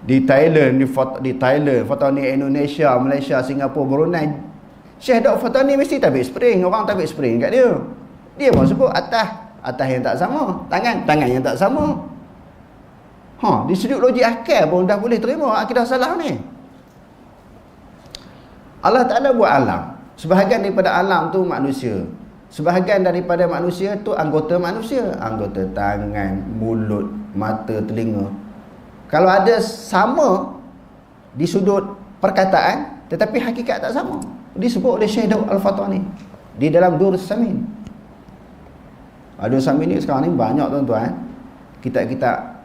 Di Thailand, di Thailand, Fatoni Indonesia, Malaysia, Singapura, Brunei. Syekh Dok Fatoni mesti tabik spring, orang tabik spring kat dia. Dia pun sebut atas yang tak sama, tangan yang tak sama. Di sudut logik akal pun dah boleh terima akidah salah ni. Allah Ta'ala buat alam. Sebahagian daripada alam tu manusia. Sebahagian daripada manusia tu anggota manusia. Anggota tangan, mulut, mata, telinga. Kalau ada sama di sudut perkataan, tetapi hakikat tak sama, disebut oleh Syekh Daud Al-Fatani di dalam Durus Samin. Durus Samin ni sekarang ni banyak tuan-tuan, kitab-kitab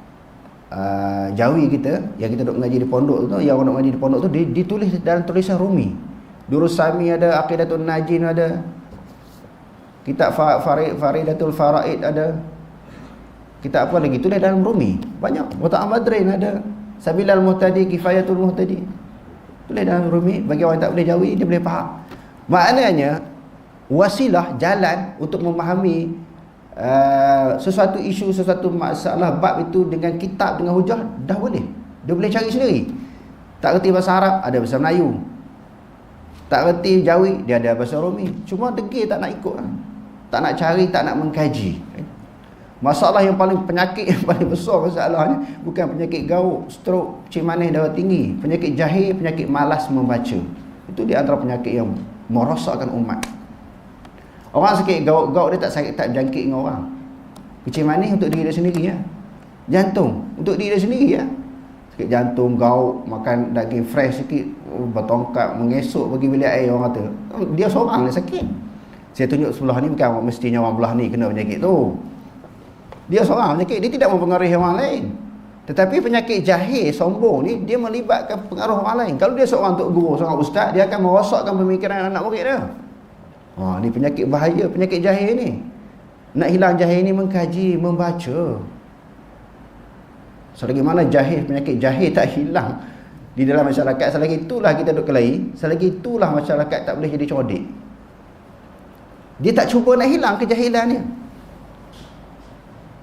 Jawi kita yang kita duk mengaji di pondok tu, yang orang duk mengaji di pondok tu ditulis dalam tulisan Rumi. Durus Sami ada, Aqidatul Najin ada, kitab Faridatul Faraid ada, kitab apa lagi tulis dalam Rumi banyak. Muta'am Badrin ada, Sabilal Muhtadi, Kifayatul Muhtadi, tulis dalam Rumi. Bagi orang yang tak boleh Jawi, dia boleh faham. Maknanya wasilah, jalan untuk memahami sesuatu isu, sesuatu masalah bab itu dengan kitab, dengan hujah, dah boleh. Dia boleh cari sendiri. Tak reti bahasa Arab, ada bahasa Melayu. Tak reti Jawi, dia ada bahasa Romi. Cuma degil tak nak ikut, tak nak cari, tak nak mengkaji. Masalah yang paling, penyakit yang paling besar masalahnya bukan penyakit gauk, stroke, cik manis, darah tinggi, penyakit jahil, penyakit malas membaca. Itu di antara penyakit yang merosakkan umat. Orang sakit gauk dia tak jangkit dengan orang. Kecil manis untuk diri dia sendiri ya. Jantung untuk diri dia sendiri ya. Sakit jantung, gauk, makan daging fresh sikit, bertongkat, mengesok pergi bilik air, orang kata. Dia seorang yang sakit. Saya tunjuk sebelah ni bukan mestinya orang belah ni kena penyakit tu. Dia seorang penyakit, dia tidak mempengaruhi orang lain. Tetapi penyakit jahil, sombong ni, dia melibatkan pengaruh orang lain. Kalau dia seorang tok guru, seorang ustaz, dia akan merosakkan pemikiran anak murid dia. Ni penyakit bahaya, penyakit jahil ni. Nak hilang jahil ni mengkaji, membaca. Selagi mana jahil, penyakit jahil tak hilang di dalam masyarakat, selagi itulah kita duduk kelahi, selagi itulah masyarakat tak boleh jadi cerdik. Dia tak cuba nak hilang kejahilan dia.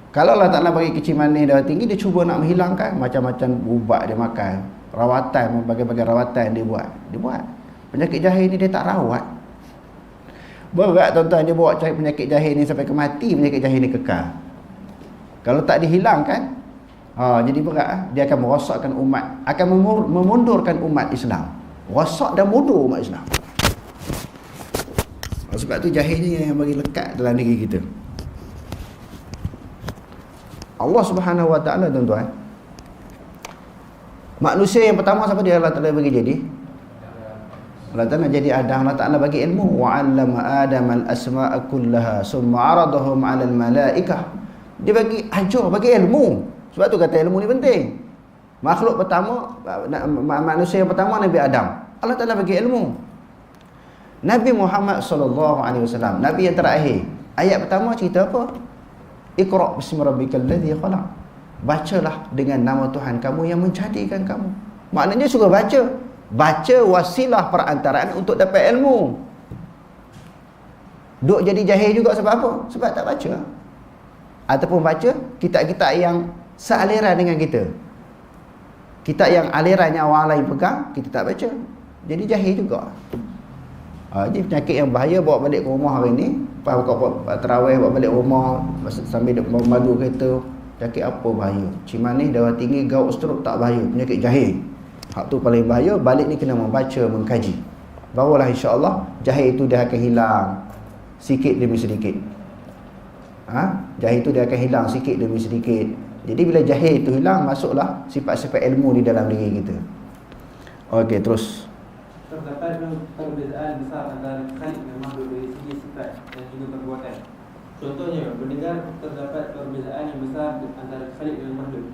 Kalau Allah Ta'ala bagi kecil manis darah tinggi, dia cuba nak menghilangkan. Macam-macam ubat dia makan, rawatan, berbagai-bagai rawatan dia buat. Penyakit jahil ni dia tak rawat. Berat tuan-tuan, dia bawa penyakit jahil ni sampai ke mati, penyakit jahil ni kekal. Kalau tak dihilangkan, jadi berat. Dia akan merosakkan umat, akan memundurkan umat Islam. Rosak dan mundur umat Islam. Sebab tu jahil ni yang bagi lekat dalam diri kita. Allah Subhanahu Wa Ta'ala, tuan-tuan, manusia yang pertama siapa dia Allah Ta'ala bagi jadi? Allah Ta'ala jadi Adam. Allah Ta'ala bagi ilmu. Wa 'allama Adam al-asma'a kullaha summa 'aradahum 'ala al-malaikah. Dia bagi ajar, bagi ilmu. Sebab tu kata ilmu ni penting. Makhluk pertama, manusia yang pertama Nabi Adam. Allah Ta'ala bagi ilmu. Nabi Muhammad sallallahu alaihi wasallam, nabi yang terakhir. Ayat pertama cerita apa? Iqra bismi rabbikal ladzi khalaq. Bacalah dengan nama Tuhan kamu yang menjadikan kamu. Maknanya suruh baca. Baca wasilah perantaraan untuk dapat ilmu. Duk jadi jahil juga sebab apa? Sebab tak baca. Ataupun baca kitab-kitab yang sealiran dengan kita. Kitab yang alirannya orang lain pegang, kita tak baca. Jadi jahil juga. Jadi penyakit yang bahaya bawa balik ke rumah hari ni. Lepas buka terawih, bawa balik rumah sambil madu kereta. Penyakit apa bahaya? Cimanis, darah tinggi, gauk, stroke tak bahaya. Penyakit jahil. Hak tu paling bahaya. Balik ni kena membaca, mengkaji. Barulah insya-Allah jahil itu dia akan hilang sikit demi sedikit. Jahil itu dia akan hilang sikit demi sedikit. Jadi bila jahil itu hilang, masuklah sifat-sifat ilmu di dalam diri kita. Okey, terus. Terdapat perbezaan besar antara khalik dan makhluk dari segi sifat dan juga perbuatan. Contohnya, mendengar terdapat perbezaan yang besar antara khalik dan makhluk.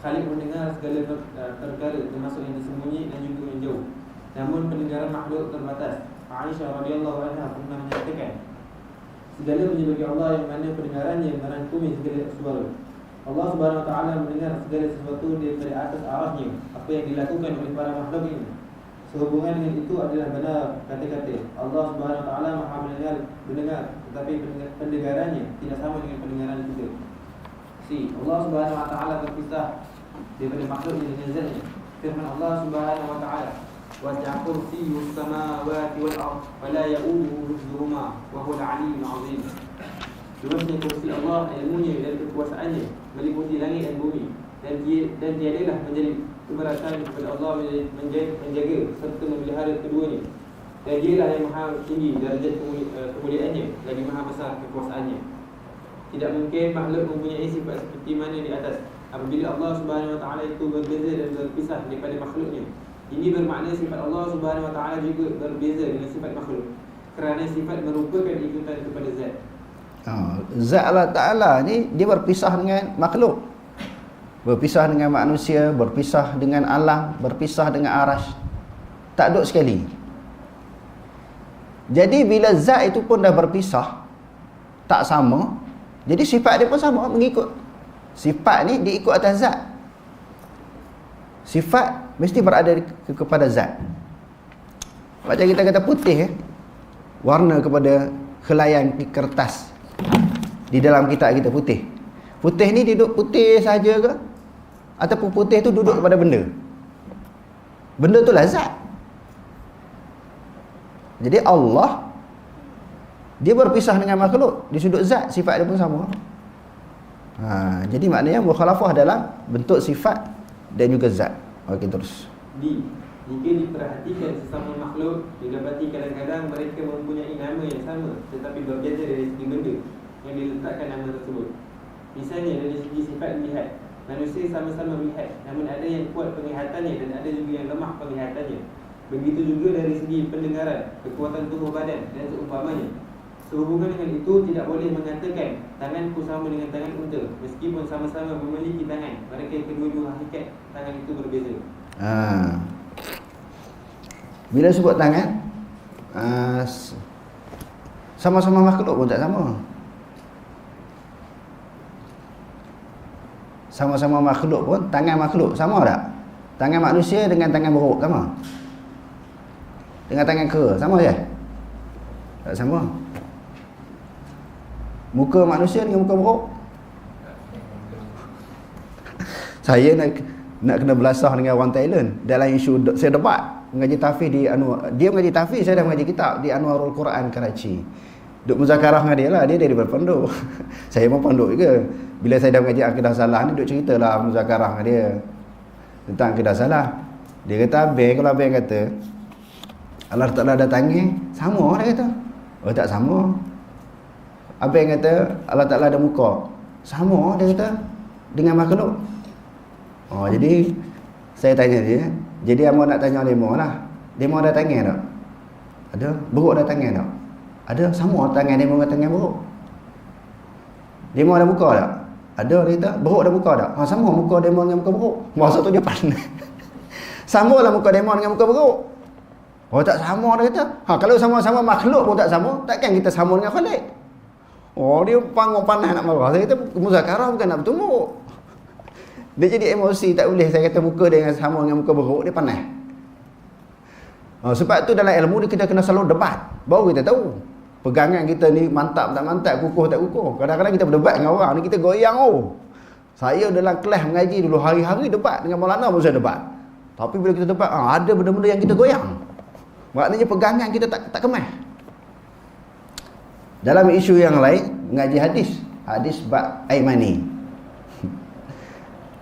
Khalik mendengar segala perkara termasuk yang disembunyi dan juga yang jauh. Namun pendengaran makhluk terbatas. Aisyah radhiyallahu anha pernah menyatakan, segala puji bagi Allah yang mana pendengarannya merangkumi segala suara. Allah Subhanahu Wa Taala mendengar segala sesuatu daripada atas arahnya. Apa yang dilakukan oleh para makhluk ini, sehubungan dengan itu adalah benar kata-kata Allah Subhanahu Wa Taala Maha mendengar, tetapi pendengarannya tidak sama dengan pendengaran kita. Allah Subhanahu Wa Taala berpisah daripada makhluknya dengan zatnya. Firman Allah Subhanahu Wa Taala, wasi'a kursiyyus samawati wal ardh wa la ya'uduhu hifdhuhuma wa huwal 'aliyyul 'azim. Luasnya kursi Allah, ilmunya dan kekuasaannya meliputi langit dan bumi, dan tiadalah menjadi keberatan kepada Allah menjaga serta memelihara keduanya. Dan dialah yang maha tinggi darjat kemuliaannya, lagi maha besar kekuasaannya. Tidak mungkin makhluk mempunyai sifat seperti mana di atas. Apabila Allah Subhanahu Wa Taala itu berbeza dan berpisah daripada makhluknya, ini bermakna sifat Allah Subhanahu Wa Taala juga berbeza dengan sifat makhluk, kerana sifat merupakan ikutan kepada zat. Zat Allah Ta'ala ni dia berpisah dengan makhluk, berpisah dengan manusia, berpisah dengan alam, berpisah dengan arash. Tak duduk sekali. Jadi bila zat itu pun dah berpisah, tak sama, jadi sifat dia pun sama, mengikut. Sifat ni dia ikut atas zat. Sifat mesti berada kepada zat. Macam kita kata putih, warna kepada helaian kertas. Di dalam kitab kita putih. Putih ni duduk putih saja ke? Ataupun putih tu duduk kepada benda? Benda tu lah zat. Jadi Allah, dia berpisah dengan makhluk di sudut zat, sifat dia pun sama. Jadi maknanya mukhalafah dalam bentuk sifat dan juga zat. Okey, terus. Jika diperhatikan sesama makhluk, didapati kadang-kadang mereka mempunyai nama yang sama tetapi berbeza dari segi benda yang diletakkan nama tersebut. Misalnya dari segi sifat lihat, manusia sama-sama melihat, namun ada yang kuat penglihatannya dan ada juga yang lemah penglihatannya. Begitu juga dari segi pendengaran, kekuatan tubuh badan dan seumpamanya. Sehubungan dengan itu, tidak boleh mengatakan tanganku sama dengan tangan unta, meskipun sama-sama memiliki tangan. Mereka kedua-dua hakikat tangan itu berbeza. Bila sebut tangan, sama-sama makhluk pun tak sama. Sama-sama makhluk pun, tangan makhluk sama tak? Tangan manusia dengan tangan beruk sama? Dengan tangan kera sama je? Tak sama. Muka manusia dengan muka beruk. Saya nak kena belasah dengan orang Thailand dalam isu, saya debat mengaji tahfiz di Anwar. Dia mengaji tahfiz, saya dah mengaji kitab di Anwarul Quran Karachi. Duk muzakarah dengan dia lah, dia dari berpondok. Saya pun pondok juga. Bila saya dah mengaji akidah salah ni, duk ceritalah muzakarah dengan dia tentang akidah salah. Dia kata abang, kalau abang kata Allah Ta'ala ada tangan, sama dia kata. Oh tak sama. Abang kata Allah Ta'ala ada muka, sama dia kata dengan makhluk. Oh jadi saya tanya dia, jadi amo nak tanya demo lah. Demo ada tangan tak? Ada. Beruk ada tangan tak? Ada. Sama tangan demo dengan tangan beruk. Demo ada muka tak? Ada dia kata. Beruk ada muka tak? Sama muka demo dengan muka beruk. Maksud tu dia pandai. Sama lah muka demo dengan muka beruk. Oh tak sama dia kata. Kalau sama-sama makhluk pun tak sama, takkan kita sama dengan Khalik? Oh dia panggil nak marah. Saya kata muzakarah bukan nak bertemu. Dia jadi emosi, tak boleh saya kata muka dia sama dengan muka beruk, dia panas. Sebab tu dalam ilmu ni kita kena selalu debat, baru kita tahu pegangan kita ni mantap tak mantap, kukuh tak kukuh. Kadang-kadang kita berdebat dengan orang ni, kita goyang. Saya dalam kelas mengaji dulu hari-hari debat dengan Maulana pun saya debat. Tapi bila kita debat, ada benda-benda yang kita goyang. Maknanya pegangan kita tak kemas. Dalam isu yang lain, mengaji hadis bab Aimani.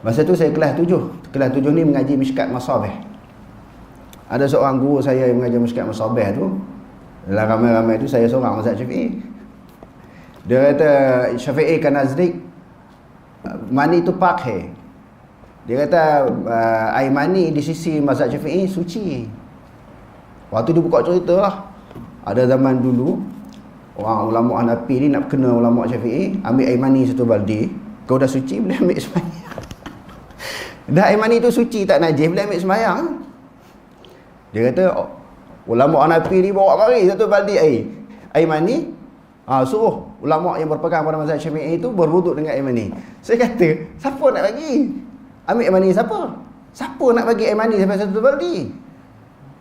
Masa tu saya kelas 7. Kelas 7 ni mengaji Mishkat Masabih. Ada seorang guru saya yang mengajar Mishkat Masabih tu. Dalam ramai-ramai tu saya seorang mazhab Syafi'i. Dia kata Syafi'i kan nazdik mani tu pak hai. Dia kata air mani di sisi mazhab Syafi'i suci. Waktu dia buka cerita lah, ada zaman dulu orang ulama Hanafi ni nak kena ulama Syafi'i, ambil air mani satu baldi, kau dah suci boleh ambil sembahyang. Dah air mani tu suci tak najis, boleh ambil sembahyang. Dia kata ulama Hanafi ni bawa mari satu baldi air mani, suruh ulama yang berpegang pada mazhab Syafi'i itu berwuduk dengan air mani. Saya kata, siapa nak bagi? Ambil air mani siapa? Siapa nak bagi air mani sampai satu baldi?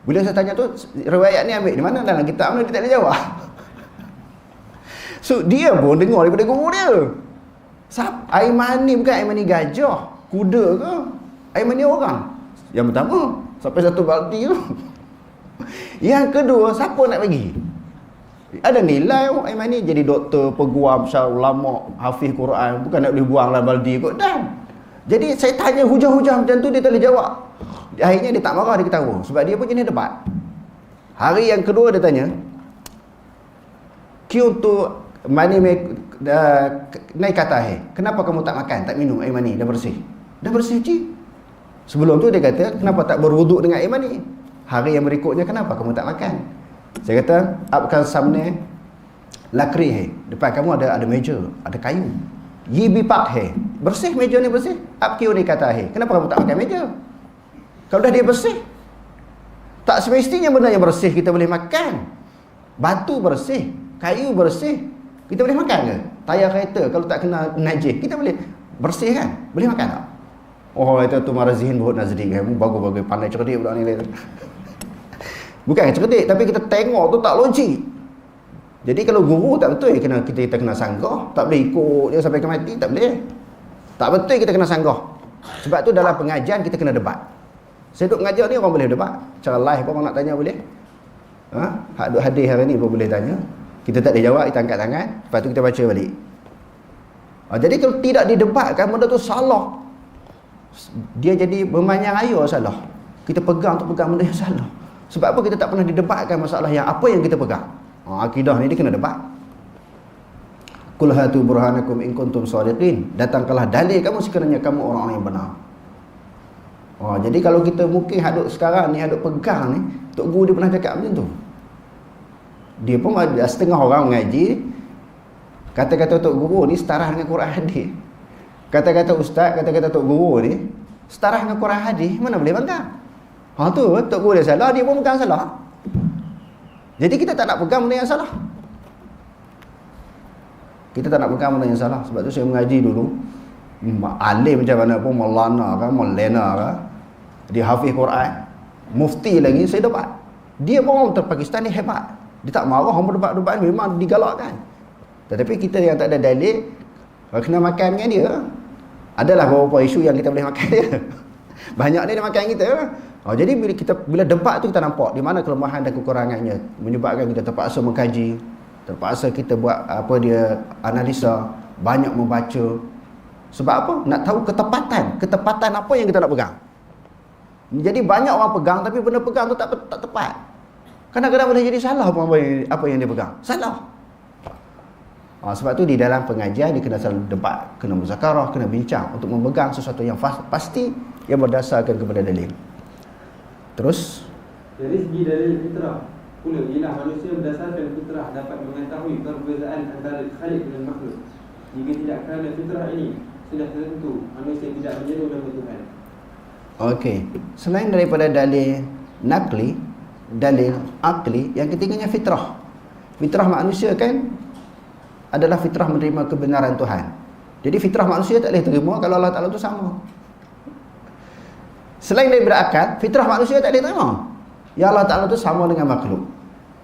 Bila saya tanya tu, riwayat ni ambil di mana? Dalam kitab ni dia tak boleh jawab. So dia pun dengar daripada guru dia. Air mani bukan air mani gajah, kuda ke? Air mani orang. Yang pertama, sampai satu baldi tu. Yang kedua, siapa nak bagi? Ada nilai air mani. Jadi doktor, peguam, syarah ulama, hafiz Quran, bukan nak boleh buang dalam baldi kot. Dan jadi saya tanya hujah-hujah macam tu, dia tak boleh jawab. Akhirnya dia tak marah, dia ketawa. Sebab dia pun jenis debat. Hari yang kedua dia tanya, Q tu mani naik kata kenapa kamu tak makan, tak minum air mani, dah bersih? Dah bersih Cik. Sebelum tu dia kata, kenapa tak berwuduk dengan air mani? Hari yang berikutnya, kenapa kamu tak makan? Saya kata, apkan samne lakri depan kamu ada meja, ada kayu. Yi bipak bersih meja ni, bersih. Ap Q ni kata kenapa kamu tak makan meja? Kalau dah dia bersih, tak semestinya benda yang bersih kita boleh makan. Batu bersih, kayu bersih, kita boleh makan ke? Tayar kereta kalau tak kena najis, kita boleh bersih kan? Boleh makan tak? Oh itu tu Marazihin Buhut Nazdi, bagus-bagus, pandai cerdik budak ni. Bukan cerdik, tapi kita tengok tu tak logik. Jadi kalau guru tak betul, kita kena sanggah. Tak boleh ikut dia sampai ke mati, tak boleh. Tak betul, kita kena sanggah. Sebab tu dalam pengajian kita kena debat. Saya duduk mengajar ni orang boleh debat. Cara live pun orang nak tanya boleh. Hak duk hadir hari ni pun boleh tanya. Kita tak boleh jawab, kita angkat tangan, lepas tu kita baca balik. Jadi kalau tidak didebatkan, benda tu salah. Dia jadi bermanyang ayah salah. Kita pegang benda yang salah. Sebab apa kita tak pernah didebatkan masalah yang apa yang kita pegang. Akidah ni dia kena debat. Qul hatu burhanakum in kuntum shadiqin. Datangkanlah dalil kamu sekiranya kamu orang-orang yang benar. Oh, jadi kalau kita mungkin hadut sekarang ni, hadut pegang ni, Tok Guru dia pernah cakap macam tu. Dia pun ada setengah orang mengaji, kata-kata Tok Guru ni setara dengan Quran hadis. Kata-kata ustaz, kata-kata Tok Guru ni setara dengan Quran hadis, mana boleh pegang? Ha tu, Tok Guru dia salah, dia pun pegang salah. Jadi kita tak nak pegang benda yang salah. Kita tak nak pegang benda yang salah. Sebab tu saya mengaji dulu, alim macam mana pun, Maulana kan, Maulana kan, dia hafiz Quran, mufti lagi, saya dapat. Dia pun orang Pakistan ni hebat. Dia tak marah, orang berdebat-debat memang digalakkan. Tetapi kita yang tak ada dalil, kena makan dengan dia. Adalah beberapa isu yang kita boleh makan dia. Banyak dia makan kita. Jadi bila debat tu kita nampak di mana kelemahan dan kekurangannya, menyebabkan kita terpaksa mengkaji, terpaksa kita buat apa dia, analisa, banyak membaca. Sebab apa? Nak tahu ketepatan apa yang kita nak pegang. Jadi banyak orang pegang, tapi benda pegang tu tak tepat. Kadang-kadang boleh jadi salah apa yang dia pegang. Salah. Sebab tu di dalam pengajian dia kena selalu debat, kena muzakarah, kena bincang untuk memegang sesuatu yang pasti yang berdasarkan kepada dalil. Terus dari segi dalil fitrah pula, ialah manusia berdasarkan fitrah dapat mengetahui perbezaan antara khaliq dan makhluk. Jika tidak kerana fitrah ini, sudah tentu manusia tidak menyeru nama Tuhan. Okey, selain daripada dalil nakli, dalil akli, yang ketiganya fitrah. Fitrah manusia kan adalah fitrah menerima kebenaran Tuhan. Jadi fitrah manusia tak boleh terima kalau Allah Ta'ala tu sama. Selain daripada akal, fitrah manusia tak boleh terima ya Allah Ta'ala tu sama dengan makhluk.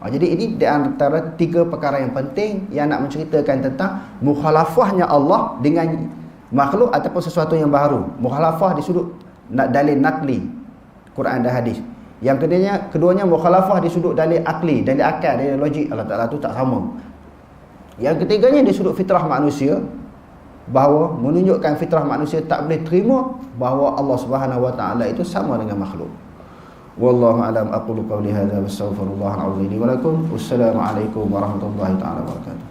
Jadi ini di antara 3 perkara yang penting yang nak menceritakan tentang mukhalafahnya Allah dengan makhluk ataupun sesuatu yang baru. Mukhalafah di sudut dalil nakli, Quran dan hadis. Yang keduanya mukhalafah di sudut dalil akli, dalil akal, dalil logik, Allah Ta'ala tu tak sama. Yang ketiganya di sudut fitrah manusia, bahawa menunjukkan fitrah manusia tak boleh terima bahawa Allah Subhanahu Wa Ta'ala itu sama dengan makhluk. Wallahu a'lam, aqulu qawli hadza wa astaghfirullah al-azim li wa lakum. Wassalamu alaikum warahmatullahi taala wabarakatuh.